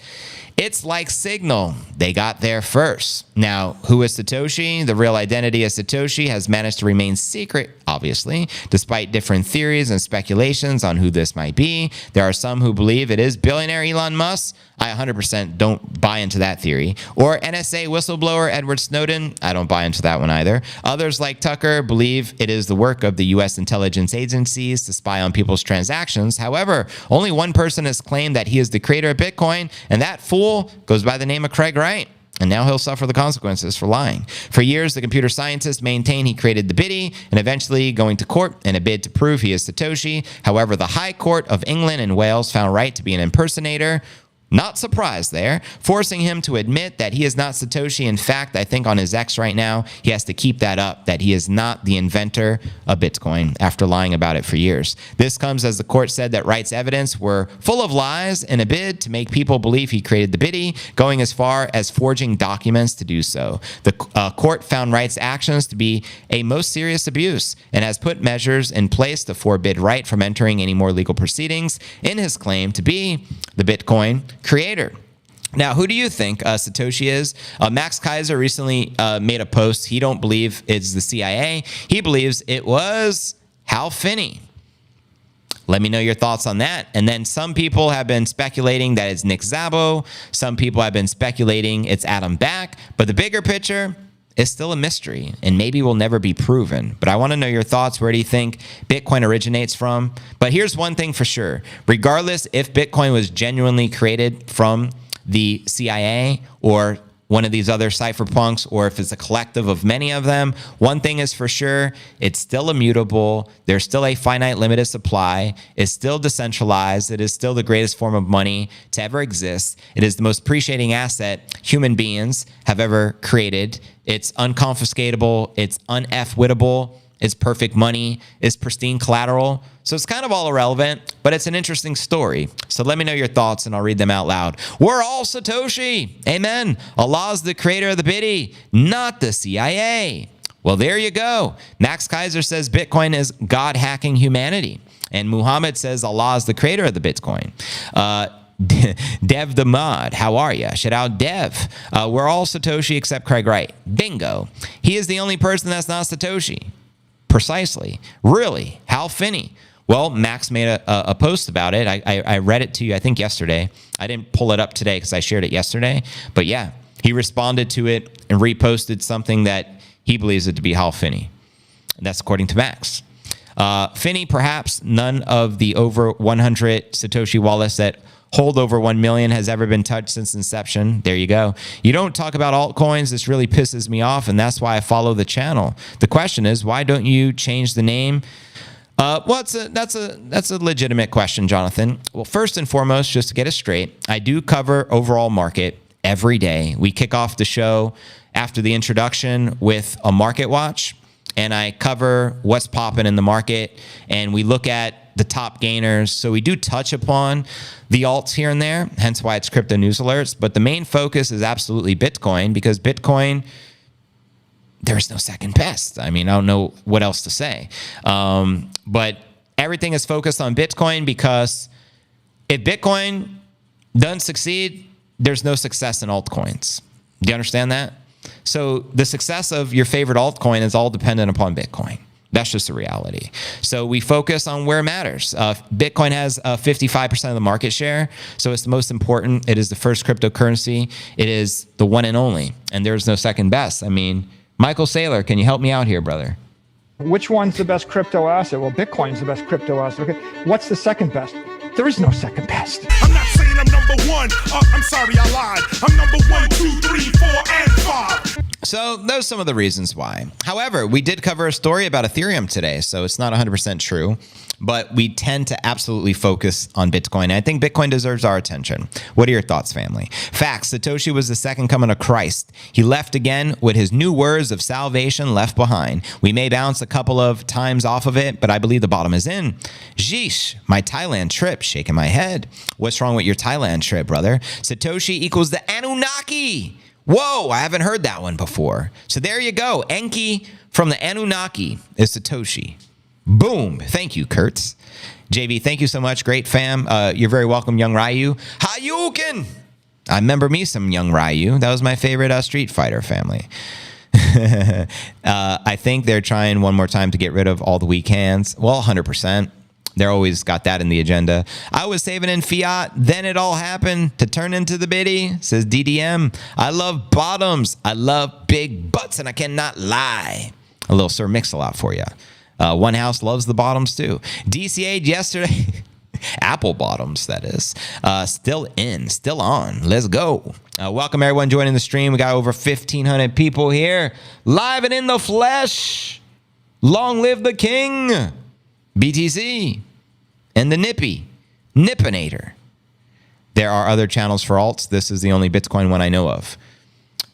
it's like Signal. They got there first. Now, who is Satoshi? The real identity of Satoshi has managed to remain secret, obviously, despite different theories and speculations on who this might be. There are some who believe it is billionaire Elon Musk. I 100% don't buy into that theory. Or NSA whistleblower Edward Snowden. I don't buy into that one either. Others, like Tucker, believe it is the work of the U.S. intelligence agencies to spy on people's transactions. However, only one person has claimed that he is the creator of Bitcoin, and that fool goes by the name of Craig Wright. And now he'll suffer the consequences for lying. For years, the computer scientist maintained he created the Biddy, and eventually going to court in a bid to prove he is Satoshi. However, the High Court of England and Wales found Wright to be an impersonator. Not surprised there, forcing him to admit that he is not Satoshi. In fact, I think on his X right now, he has to keep that up, that he is not the inventor of Bitcoin after lying about it for years. This comes as the court said that Wright's evidence were full of lies in a bid to make people believe he created the Biddy, going as far as forging documents to do so. The court found Wright's actions to be a most serious abuse and has put measures in place to forbid Wright from entering any more legal proceedings in his claim to be the Bitcoin creator. Now, who do you think Satoshi is? Max Kaiser recently made a post. He don't believe it's the CIA. He believes it was Hal Finney. Let me know your thoughts on that. And then some people have been speculating that it's Nick Szabo. Some people have been speculating it's Adam Back. But the bigger picture is still a mystery and maybe will never be proven. But I want to know your thoughts. Where do you think Bitcoin originates from? But here's one thing for sure. Regardless if Bitcoin was genuinely created from the CIA or one of these other cypherpunks, or if it's a collective of many of them, one thing is for sure, it's still immutable. There's still a finite limited supply. It's still decentralized. It is still the greatest form of money to ever exist. It is the most appreciating asset human beings have ever created. It's unconfiscatable. It's un-F-wittable. It's perfect money. It's pristine collateral. So it's kind of all irrelevant, but it's an interesting story. So let me know your thoughts and I'll read them out loud. We're all Satoshi. Amen. Allah is the creator of the Biddy, not the CIA. Well, there you go. Max Kaiser says Bitcoin is God hacking humanity. And Muhammad says Allah is the creator of the Bitcoin. Dev the Mod, how are ya? Shout out Dev. We're all Satoshi except Craig Wright. Bingo. He is the only person that's not Satoshi. Precisely. Really? Hal Finney. Well, Max made a post about it. I read it to you, I think, yesterday. I didn't pull it up today because I shared it yesterday. But yeah, he responded to it and reposted something that he believes it to be Hal Finney. And that's according to Max. Finney, perhaps none of the over 100 Satoshi wallets that hold over 1 million has ever been touched since inception. There you go. You don't talk about altcoins. This really pisses me off, and that's why I follow the channel. The question is, why don't you change the name? Well, that's a legitimate question, Jonathan. Well, first and foremost, just to get it straight, I do cover overall market every day. We kick off the show after the introduction with a market watch, and I cover what's popping in the market, and we look at the top gainers. So we do touch upon the alts here and there, hence why it's Crypto News Alerts. But the main focus is absolutely Bitcoin, because Bitcoin, there's no second best. I mean, I don't know what else to say. But everything is focused on Bitcoin, because if Bitcoin doesn't succeed, there's no success in altcoins. Do you understand that? So the success of your favorite altcoin is all dependent upon Bitcoin. That's just a reality. So we focus on where it matters. Bitcoin has 55% of the market share, so it's the most important. It is the first cryptocurrency. It is the one and only, and there's no second best. I mean, Michael Saylor, can you help me out here, brother? Which one's the best crypto asset? Well, Bitcoin's the best crypto asset. Okay, what's the second best? There is no second best. I'm not saying I'm number one. I'm sorry, I lied. I'm number 1, 2, 3, 4, and 5. So those are some of the reasons why. However, we did cover a story about Ethereum today, so it's not 100% true, but we tend to absolutely focus on Bitcoin. I think Bitcoin deserves our attention. What are your thoughts, family? Facts, Satoshi was the second coming of Christ. He left again with his new words of salvation left behind. We may bounce a couple of times off of it, but I believe the bottom is in. Jeesh, my Thailand trip, shaking my head. What's wrong with your Thailand trip, brother? Satoshi equals the Anunnaki. Whoa, I haven't heard that one before. So there you go. Enki from the Anunnaki is Satoshi. Boom. Thank you, Kurtz. JV, thank you so much. Great fam. You're very welcome, Young Ryu. Hayukin. I remember me some Young Ryu. That was my favorite Street Fighter family. I think they're trying one more time to get rid of all the weak hands. Well, 100%. They're always got that in the agenda. I was saving in fiat, then it all happened to turn into the biddy, says DDM. I love bottoms. I love big butts, and I cannot lie. A little Sir Mix-a-Lot for you. One House loves the bottoms too. DCA'd yesterday. Apple bottoms, that is. Still in, still on. Let's go. Welcome everyone joining the stream. We got over 1,500 people here. Live and in the flesh. Long live the king. BTC and the Nippinator. There are other channels for alts. This is the only Bitcoin one I know of.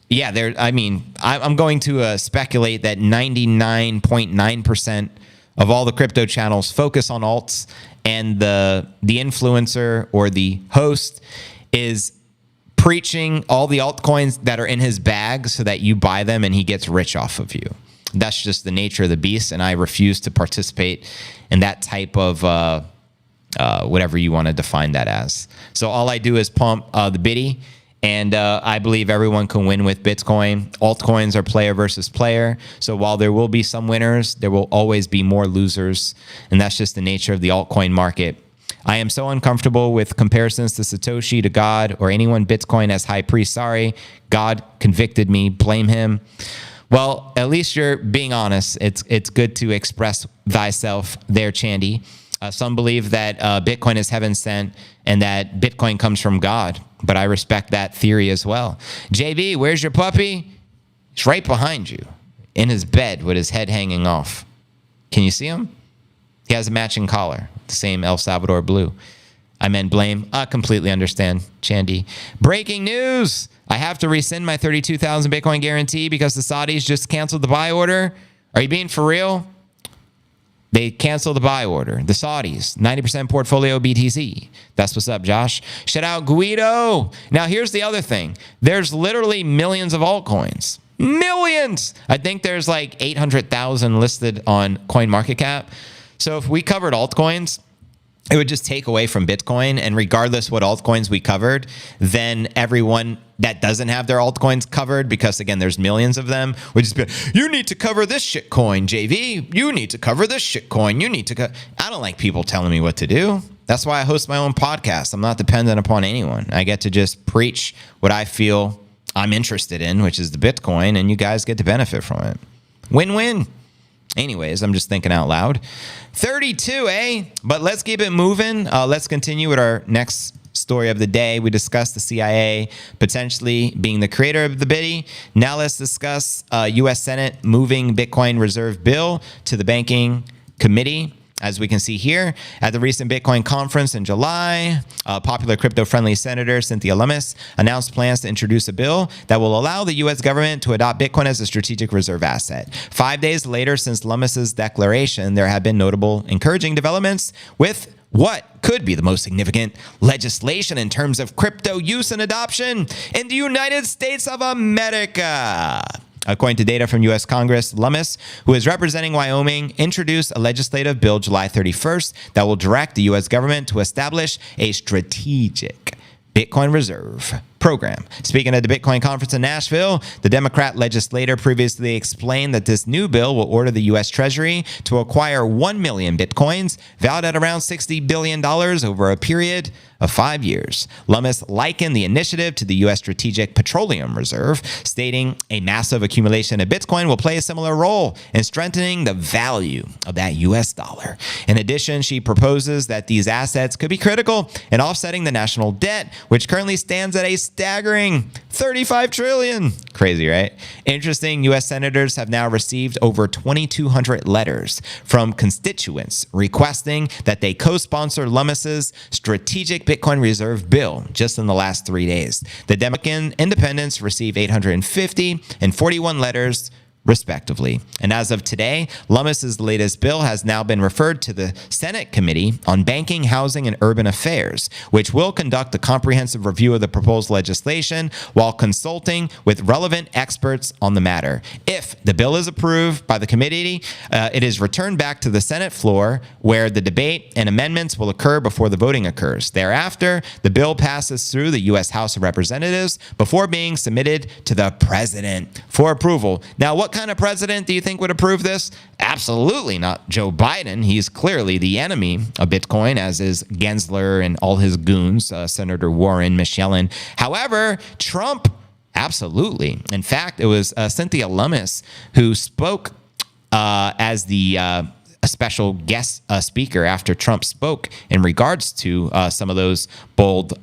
Yeah, I'm going to speculate that 99.9% of all the crypto channels focus on alts, and the influencer or the host is preaching all the altcoins that are in his bag so that you buy them and he gets rich off of you. That's just the nature of the beast, and I refuse to participate in that type of whatever you want to define that as. So all I do is pump the biddy, and I believe everyone can win with Bitcoin. Altcoins are player versus player, so while there will be some winners, there will always be more losers, and that's just the nature of the altcoin market. I am so uncomfortable with comparisons to Satoshi, to God, or anyone Bitcoin as high priest. Sorry, God convicted me. Blame him. Well, at least you're being honest. It's good to express thyself there, Chandy. Some believe that Bitcoin is heaven sent and that Bitcoin comes from God, but I respect that theory as well. JB, where's your puppy? He's right behind you in his bed with his head hanging off. Can you see him? He has a matching collar, the same El Salvador blue. I meant blame. I completely understand, Chandy. Breaking news. I have to rescind my 32,000 Bitcoin guarantee because the Saudis just canceled the buy order. Are you being for real? They canceled the buy order. The Saudis, 90% portfolio BTC. That's what's up, Josh. Shout out Guido. Now, here's the other thing. There's literally millions of altcoins. Millions. I think there's like 800,000 listed on CoinMarketCap. So if we covered altcoins, it would just take away from Bitcoin. And regardless what altcoins we covered, then everyone that doesn't have their altcoins covered, because again, there's millions of them, would just be, you need to cover this shit coin, JV. You need to cover this shit coin. You need to I don't like people telling me what to do. That's why I host my own podcast. I'm not dependent upon anyone. I get to just preach what I feel I'm interested in, which is the Bitcoin, and you guys get to benefit from it. Win-win. Anyways, I'm just thinking out loud. 32, eh? But let's keep it moving. Let's continue with our next story of the day. We discussed the CIA potentially being the creator of the biddy. Now let's discuss U.S. Senate moving Bitcoin reserve bill to the banking committee. As we can see here, at the recent Bitcoin conference in July, popular crypto-friendly Senator Cynthia Lummis announced plans to introduce a bill that will allow the U.S. government to adopt Bitcoin as a strategic reserve asset. 5 days later, since Lummis's declaration, there have been notable encouraging developments with what could be the most significant legislation in terms of crypto use and adoption in the United States of America. According to data from U.S. Congress, Lummis, who is representing Wyoming, introduced a legislative bill July 31st that will direct the U.S. government to establish a strategic Bitcoin reserve program. Speaking at the Bitcoin conference in Nashville, the Democrat legislator previously explained that this new bill will order the U.S. Treasury to acquire 1 million Bitcoins, valued at around $60 billion over a period of 5 years. Lummis likened the initiative to the U.S. Strategic Petroleum Reserve, stating a massive accumulation of Bitcoin will play a similar role in strengthening the value of that U.S. dollar. In addition, she proposes that these assets could be critical in offsetting the national debt, which currently stands at a staggering $35 trillion. Crazy, right? Interesting, U.S. senators have now received over 2,200 letters from constituents requesting that they co-sponsor Lummis's strategic Bitcoin reserve bill just in the last 3 days. The Democratic independents received 850 and 41 letters respectively. And as of today, Lummis's latest bill has now been referred to the Senate Committee on Banking, Housing, and Urban Affairs, which will conduct a comprehensive review of the proposed legislation while consulting with relevant experts on the matter. If the bill is approved by the committee, it is returned back to the Senate floor, where the debate and amendments will occur before the voting occurs. Thereafter, the bill passes through the U.S. House of Representatives before being submitted to the president for approval. Now, what kind of president do you think would approve this? Absolutely not Joe Biden. He's clearly the enemy of Bitcoin, as is Gensler and all his goons, Senator Warren, Michelin. However, Trump, absolutely. In fact, it was Cynthia Lummis who spoke as the a special guest speaker after Trump spoke in regards to some of those bold,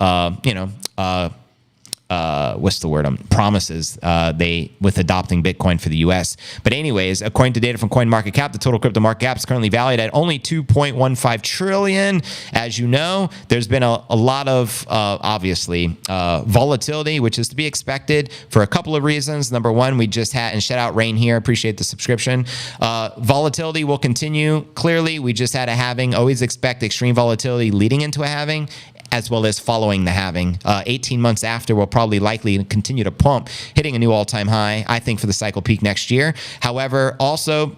promises with adopting Bitcoin for the U.S. But anyways, according to data from CoinMarketCap, the total crypto market cap is currently valued at only $2.15 trillion. As you know, there's been a lot of, obviously, volatility, which is to be expected for a couple of reasons. Number one, we just had, and shout out Rain here, appreciate the subscription. Volatility will continue. Clearly, we just had a halving. Always expect extreme volatility leading into a halving, as well as following the halving. 18 months after, we'll probably likely continue to pump, hitting a new all-time high, I think, for the cycle peak next year. However, also,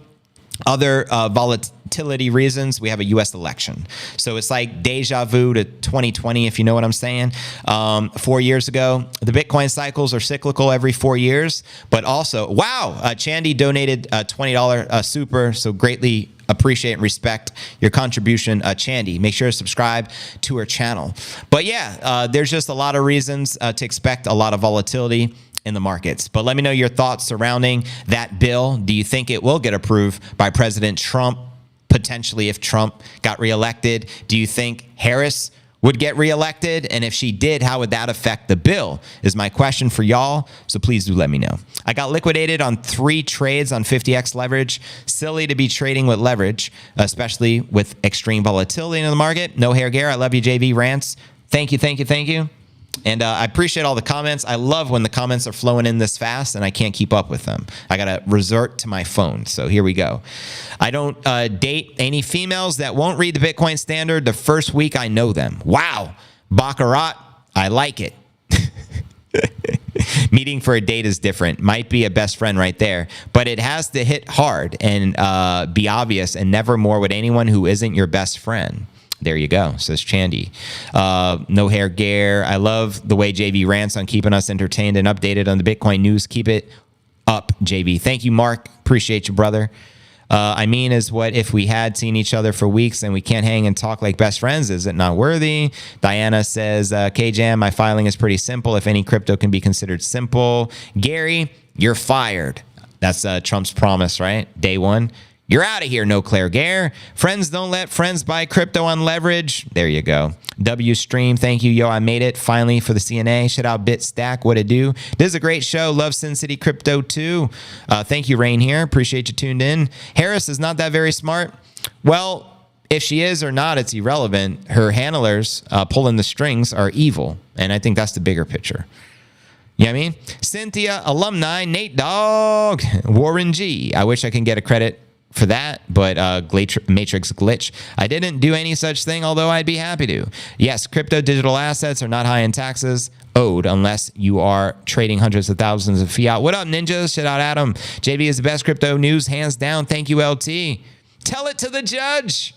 other volatility reasons, we have a U.S. election. So it's like deja vu to 2020, if you know what I'm saying. 4 years ago, the Bitcoin cycles are cyclical every 4 years. But also, wow, Chandy donated a $20 super, so greatly appreciate and respect your contribution, Chandy. Make sure to subscribe to her channel. But yeah, there's just a lot of reasons to expect a lot of volatility in the markets. But let me know your thoughts surrounding that bill. Do you think it will get approved by President Trump, potentially if Trump got reelected? Do you think Harris would get reelected? And if she did, how would that affect the bill? Is my question for y'all. So please do let me know. I got liquidated on 3 trades on 50x leverage. Silly to be trading with leverage, especially with extreme volatility in the market. No hair gear. I love you, JV Rants. Thank you, thank you, thank you. And I appreciate all the comments. I love when the comments are flowing in this fast and I can't keep up with them. I got to resort to my phone. So here we go. I don't date any females that won't read the Bitcoin Standard the first week I know them. Wow. Baccarat, I like it. Meeting for a date is different. Might be a best friend right there. But it has to hit hard and be obvious, and never more with anyone who isn't your best friend. There you go, says Chandy. No Hair Gare. I love the way JV rants on keeping us entertained and updated on the Bitcoin news. Keep it up, JV. Thank you, Mark. Appreciate you, brother. I mean, is what if we had seen each other for weeks and we can't hang and talk like best friends? Is it not worthy? Diana says, KJam, my filing is pretty simple. If any crypto can be considered simple. Gary, you're fired. That's Trump's promise, right? Day one. You're out of here, No Claire Gare. Friends don't let friends buy crypto on leverage. There you go. W Stream, thank you. Yo, I made it finally for the CNA. Shout out BitStack. What it do? This is a great show. Love Sin City Crypto too. Thank you, Rain here. Appreciate you tuned in. Harris is not that very smart. Well, if she is or not, it's irrelevant. Her handlers pulling the strings are evil. And I think that's the bigger picture. You know what I mean? Cynthia, alumni, Nate Dogg, Warren G. I wish I can get a credit for that, but Matrix Glitch. I didn't do any such thing, although I'd be happy to. Yes, crypto digital assets are not high in taxes owed unless you are trading hundreds of thousands of fiat. What up, ninjas? Shout out Adam. JV is the best crypto news, hands down. Thank you, LT. Tell it to the judge.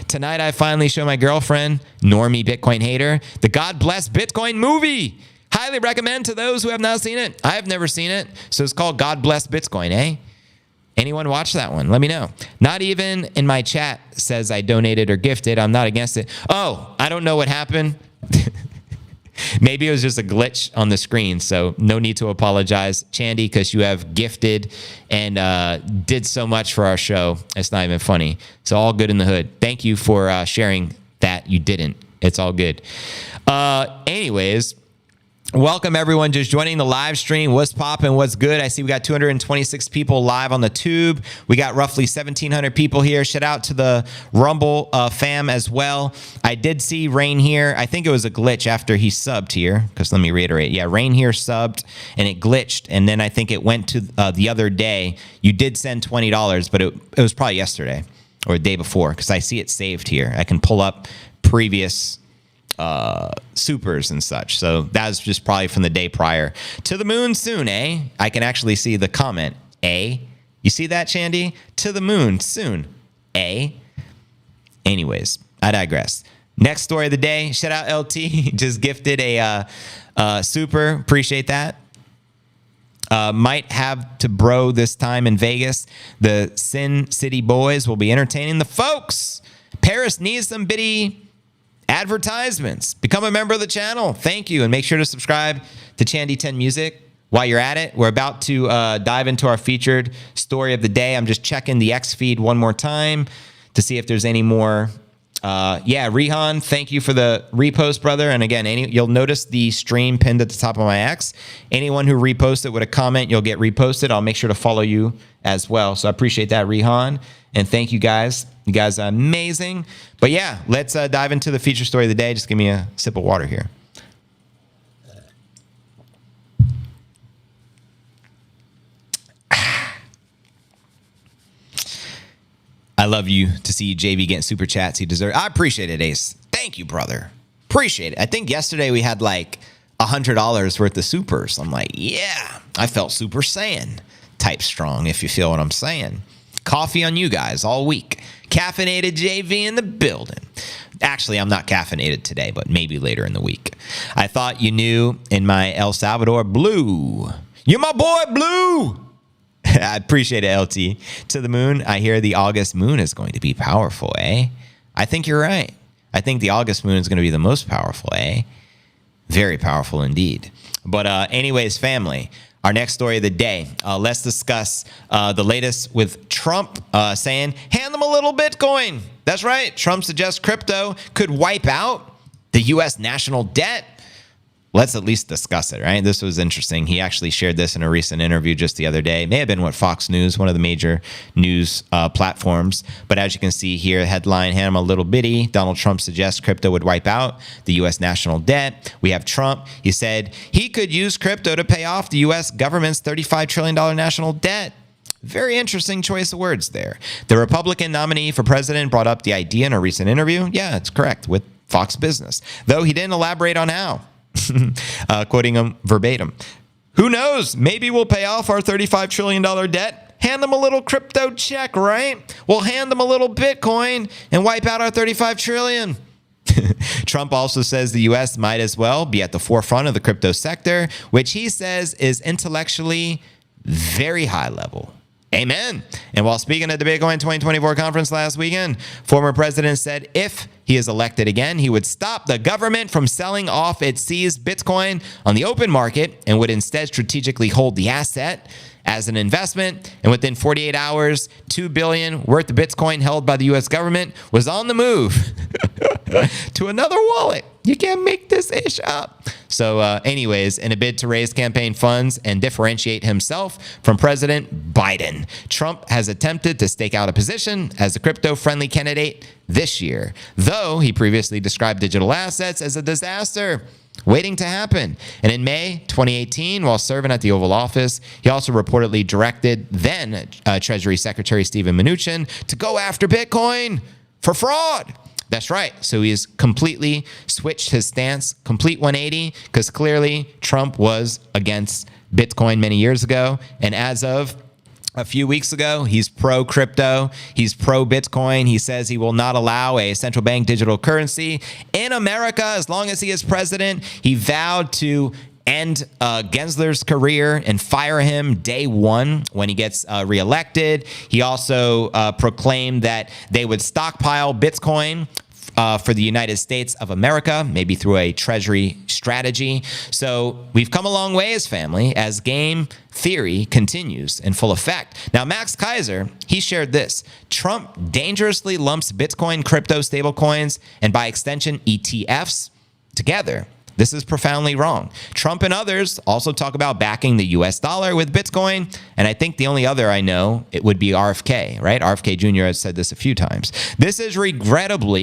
Tonight, I finally show my girlfriend, normie Bitcoin hater, the God Bless Bitcoin movie. Highly recommend to those who have not seen it. I have never seen it, so it's called God Bless Bitcoin, eh? Anyone watch that one? Let me know. Not even in my chat says I donated or gifted. I'm not against it. Oh, I don't know what happened. Maybe it was just a glitch on the screen, so no need to apologize, Chandy, because you have gifted and did so much for our show. It's not even funny. It's all good in the hood. Thank you for sharing that you didn't. It's all good. Anyways, welcome everyone just joining the live stream. What's poppin'? What's good? I see we got 226 people live on the tube. We got roughly 1,700 people here. Shout out to the Rumble fam as well. I did see Rain here. I think it was a glitch after he subbed here, because let me reiterate. Yeah, Rain here subbed and it glitched, and then I think it went to the other day. You did send $20, but it was probably yesterday or the day before, because I see it saved here. I can pull up previous supers and such. So that's just probably from the day prior. To the moon soon, eh? I can actually see the comment, eh? You see that, Chandy? To the moon soon, eh? Anyways, I digress. Next story of the day. Shout out LT. Just gifted a super. Appreciate that. Might have to bro this time in Vegas. The Sin City boys will be entertaining the folks. Paris needs some bitty advertisements. Become a member of the channel. Thank you. And make sure to subscribe to Chandy 10 Music. While you're at it, we're about to dive into our featured story of the day. I'm just checking the X feed one more time to see if there's any more. Yeah, Rihan, thank you for the repost, brother. And again, you'll notice the stream pinned at the top of my X. Anyone who reposts it with a comment, you'll get reposted. I'll make sure to follow you as well. So I appreciate that, Rihan. And thank you guys. You guys are amazing. But yeah, let's dive into the feature story of the day. Just give me a sip of water here. I love you to see JV getting super chats. He deserves. I appreciate it, Ace. Thank you, brother. Appreciate it. I think yesterday we had like $100 worth of supers. I'm like, yeah, I felt Super Saiyan type strong, if you feel what I'm saying. Coffee on you guys all week. Caffeinated JV in the building. Actually, I'm not caffeinated today, but maybe later in the week. I thought you knew in my El Salvador Blue. You're my boy, Blue. I appreciate it, LT. To the moon, I hear the August moon is going to be powerful, eh? I think you're right. I think the August moon is going to be the most powerful, eh? Very powerful indeed. But anyways, family, our next story of the day. Let's discuss the latest with Trump saying, hand them a little Bitcoin. That's right. Trump suggests crypto could wipe out the U.S. national debt. Let's at least discuss it, right? This was interesting. He actually shared this in a recent interview just the other day. It may have been Fox News, one of the major news platforms. But as you can see here, headline, hand him a little bitty. Donald Trump suggests crypto would wipe out the U.S. national debt. We have Trump. He said he could use crypto to pay off the U.S. government's $35 trillion national debt. Very interesting choice of words there. The Republican nominee for president brought up the idea in a recent interview. Yeah, it's correct, with Fox Business. Though he didn't elaborate on how. Quoting him verbatim. Who knows? Maybe we'll pay off our $35 trillion debt Hand them a little crypto check, right? We'll hand them a little Bitcoin and wipe out our 35 trillion. Trump also says the U.S. might as well be at the forefront of the crypto sector, which he says is intellectually very high level. Amen. And while speaking at the Bitcoin 2024 conference last weekend, former president said if he is elected again, he would stop the government from selling off its seized Bitcoin on the open market and would instead strategically hold the asset as an investment. And within 48 hours, $2 billion worth of Bitcoin held by the U.S. government was on the move to another wallet. You can't make this ish up. So anyways, in a bid to raise campaign funds and differentiate himself from President Biden, Trump has attempted to stake out a position as a crypto-friendly candidate this year, though he previously described digital assets as a disaster waiting to happen. And in May 2018, while serving at the Oval Office, he also reportedly directed then Treasury Secretary Steven Mnuchin to go after Bitcoin for fraud. That's right. So he has completely switched his stance, complete 180, because clearly Trump was against Bitcoin many years ago. And as of a few weeks ago, he's pro-crypto. He's pro-Bitcoin. He says he will not allow a central bank digital currency in America as long as he is president. He vowed to end Gensler's career and fire him day one when he gets reelected. He also proclaimed that they would stockpile Bitcoin for the United States of America, maybe through a treasury strategy. So we've come a long way as family as game theory continues in full effect. Now, Max Kaiser, he shared this. Trump dangerously lumps Bitcoin, crypto, stablecoins, and by extension, ETFs together. This is profoundly wrong. Trump and others also talk about backing the US dollar with Bitcoin. And I think the only other I know, it would be RFK, right? RFK Jr. has said this a few times. This is regrettable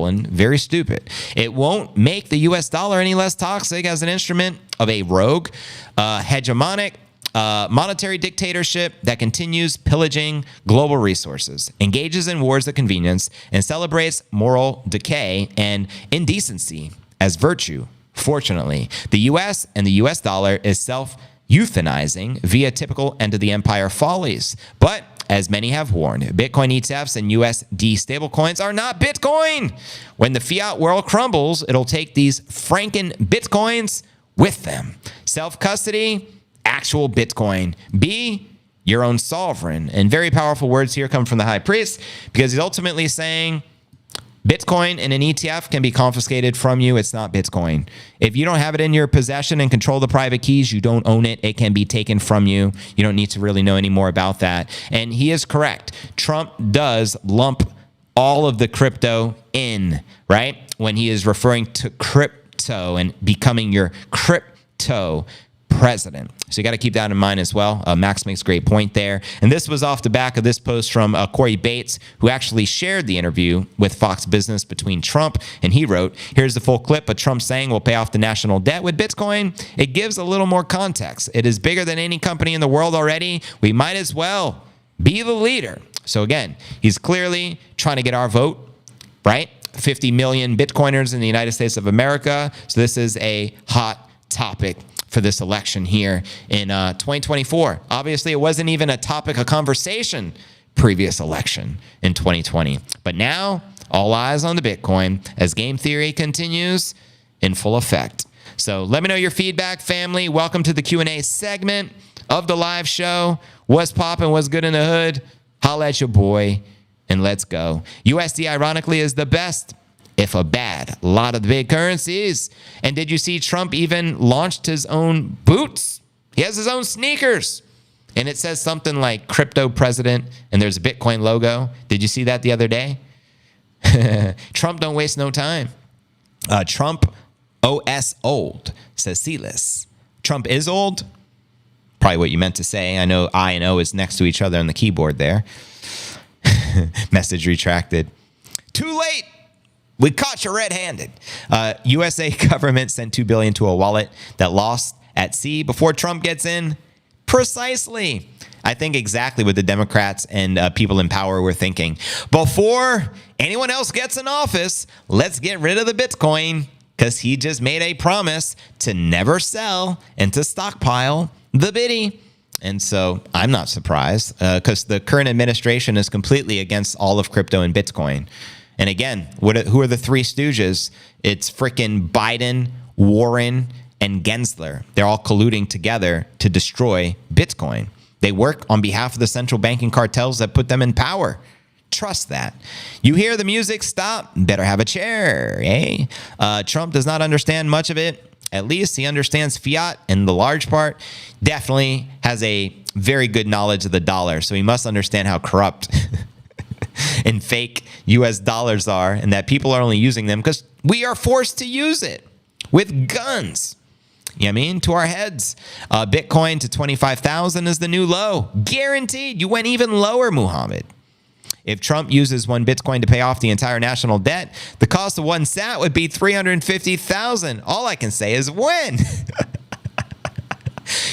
and very stupid. It won't make the US dollar any less toxic as an instrument of a rogue, hegemonic, monetary dictatorship that continues pillaging global resources, engages in wars of convenience, and celebrates moral decay and indecency as virtue. Fortunately, the U.S. and the U.S. dollar is self-euthanizing via typical end-of-the-empire follies. But as many have warned, Bitcoin ETFs and USD stablecoins are not Bitcoin. When the fiat world crumbles, it'll take these franken Bitcoins with them. Self-custody, actual Bitcoin. Be your own sovereign. And very powerful words here come from the high priest, because he's ultimately saying Bitcoin and an ETF can be confiscated from you. It's not Bitcoin. If you don't have it in your possession and control the private keys, you don't own it. It can be taken from you. You don't need to really know any more about that. And he is correct. Trump does lump all of the crypto in, right? When he is referring to crypto and becoming your crypto president. So you got to keep that in mind as well. Max makes a great point there. And this was off the back of this post from Corey Bates, who actually shared the interview with Fox Business between Trump. And he wrote, here's the full clip of Trump saying we'll pay off the national debt with Bitcoin. It gives a little more context. It is bigger than any company in the world already. We might as well be the leader. So again, he's clearly trying to get our vote, right? 50 million Bitcoiners in the United States of America. So this is a hot topic for this election here in 2024. Obviously, it wasn't even a topic of conversation previous election in 2020. But now, all eyes on the Bitcoin as game theory continues in full effect. So let me know your feedback, family. Welcome to the Q&A segment of the live show. What's poppin'? What's good in the hood? Holla at your boy, and let's go. USD, ironically, is the best, if a bad, lot of the big currencies. And did you see Trump even launched his own boots? He has his own sneakers. And it says something like crypto president, and there's a Bitcoin logo. Did you see that the other day? Trump don't waste no time. Trump OS old, says Silas. Trump is old? Probably what you meant to say. I know I and O is next to each other on the keyboard there. Message retracted. Too late. We caught you red-handed. USA government sent $2 billion to a wallet that lost at sea before Trump gets in. Precisely. I think exactly what the Democrats and people in power were thinking. Before anyone else gets in office, let's get rid of the Bitcoin, because he just made a promise to never sell and to stockpile the bitty. And so I'm not surprised because the current administration is completely against all of crypto and Bitcoin. And again, who are the three stooges? It's frickin' Biden, Warren, and Gensler. They're all colluding together to destroy Bitcoin. They work on behalf of the central banking cartels that put them in power. Trust that. You hear the music stop, better have a chair, eh? Trump does not understand much of it. At least he understands fiat in the large part. Definitely has a very good knowledge of the dollar. So he must understand how corrupt and fake US dollars are, and that people are only using them because we are forced to use it with guns. You know what I mean? To our heads. Bitcoin to 25,000 is the new low. Guaranteed. You went even lower, Muhammad. If Trump uses one Bitcoin to pay off the entire national debt, the cost of one sat would be 350,000. All I can say is when.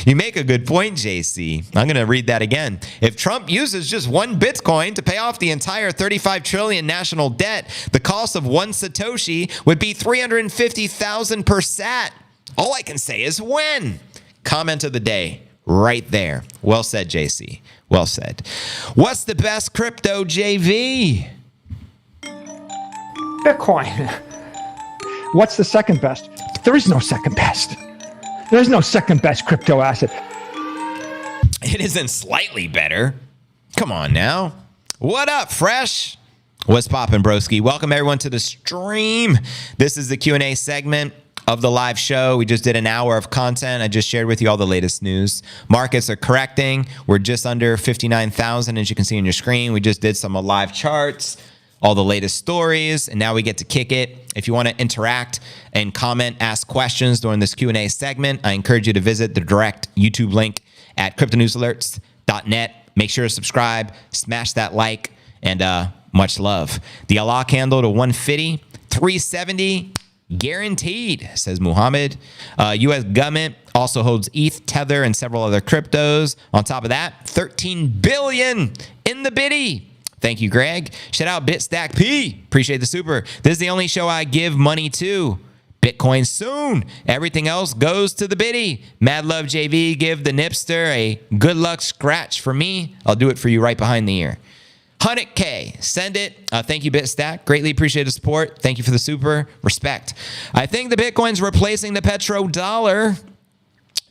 You make a good point, JC. I'm going to read that again. If Trump uses just one Bitcoin to pay off the entire 35 trillion national debt, the cost of one Satoshi would be 350,000 per sat. All I can say is when. Comment of the day right there. Well said, JC. Well said. What's the best crypto, JV? Bitcoin. What's the second best? There is no second best. There's no second best crypto asset. It isn't slightly better. Come on now. What up, Fresh? What's poppin', broski? Welcome everyone to the stream. This is the Q&A segment of the live show. We just did an hour of content. I just shared with you all the latest news. Markets are correcting. We're just under 59,000, as you can see on your screen. We just did some live charts, all the latest stories, and now we get to kick it. If you want to interact and comment, ask questions during this Q&A segment, I encourage you to visit the direct YouTube link at cryptonewsalerts.net. Make sure to subscribe, smash that like, and much love. The Allah candle to 150, 370, guaranteed, says Muhammad. U.S. government also holds ETH, Tether, and several other cryptos. On top of that, 13 billion in the biddy. Thank you, Greg. Shout out BitStack P. Appreciate the super. This is the only show I give money to. Bitcoin soon. Everything else goes to the biddy. Mad Love JV, give the Nipster a good luck scratch for me. I'll do it for you right behind the ear. 100K. Send it. Thank you, BitStack. Greatly appreciate the support. Thank you for the super. Respect. I think the Bitcoin's replacing the petrodollar.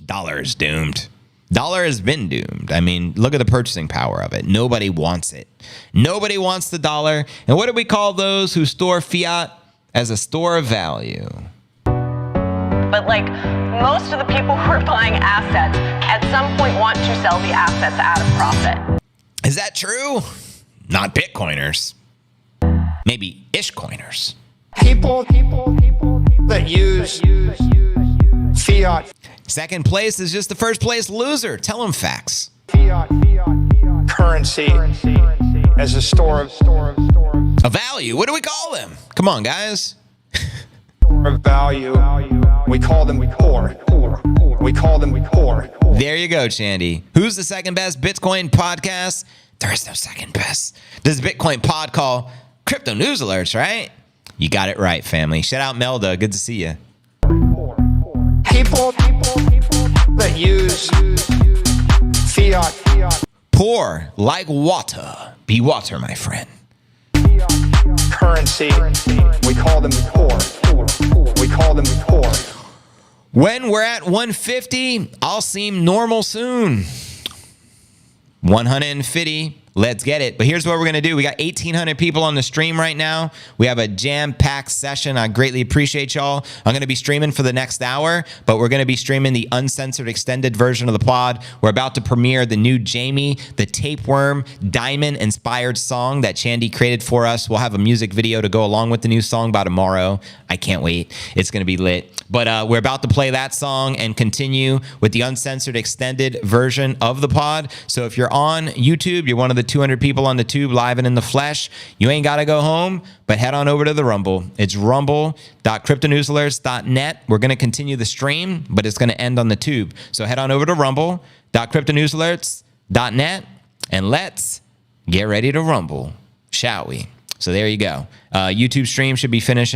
Dollar is doomed. Dollar has been doomed. I mean, look at the purchasing power of it. Nobody wants it. Nobody wants the dollar. And what do we call those who store fiat? As a store of value. But like most of the people who are buying assets at some point want to sell the assets at a profit. Is that true? Not Bitcoiners. Maybe Ishcoiners. People that use fiat. Second place is just the first place loser. Tell them facts. Fiat currency as a store A value. What do we call them? Come on, guys. of value. We call them poor. We call them poor. There you go, Chandy. Who's the second best Bitcoin podcast? There is no second best. This is Bitcoin pod call Crypto News Alerts, right? You got it right, family. Shout out Melda. Good to see you. People that use fiat. Poor like water. Be water, my friend. Currency. We call them poor. We call them poor. When we're at 150, I'll seem normal soon. 150. Let's get it. But here's what we're going to do. We got 1,800 people on the stream right now. We have a jam-packed session. I greatly appreciate y'all. I'm going to be streaming for the next hour, but we're going to be streaming the uncensored extended version of the pod. We're about to premiere the new Jamie, the Tapeworm, Diamond-inspired song that Chandy created for us. We'll have a music video to go along with the new song by tomorrow. I can't wait. It's going to be lit. But we're about to play that song and continue with the uncensored extended version of the pod. So if you're on YouTube, you're one of the 200 people on the tube live and in the flesh, you ain't got to go home, but head on over to the Rumble. It's rumble.cryptonewsalerts.net. We're going to continue the stream, but it's going to end on the tube. So head on over to rumble.cryptonewsalerts.net and let's get ready to rumble, shall we? So there you go. YouTube stream should be finished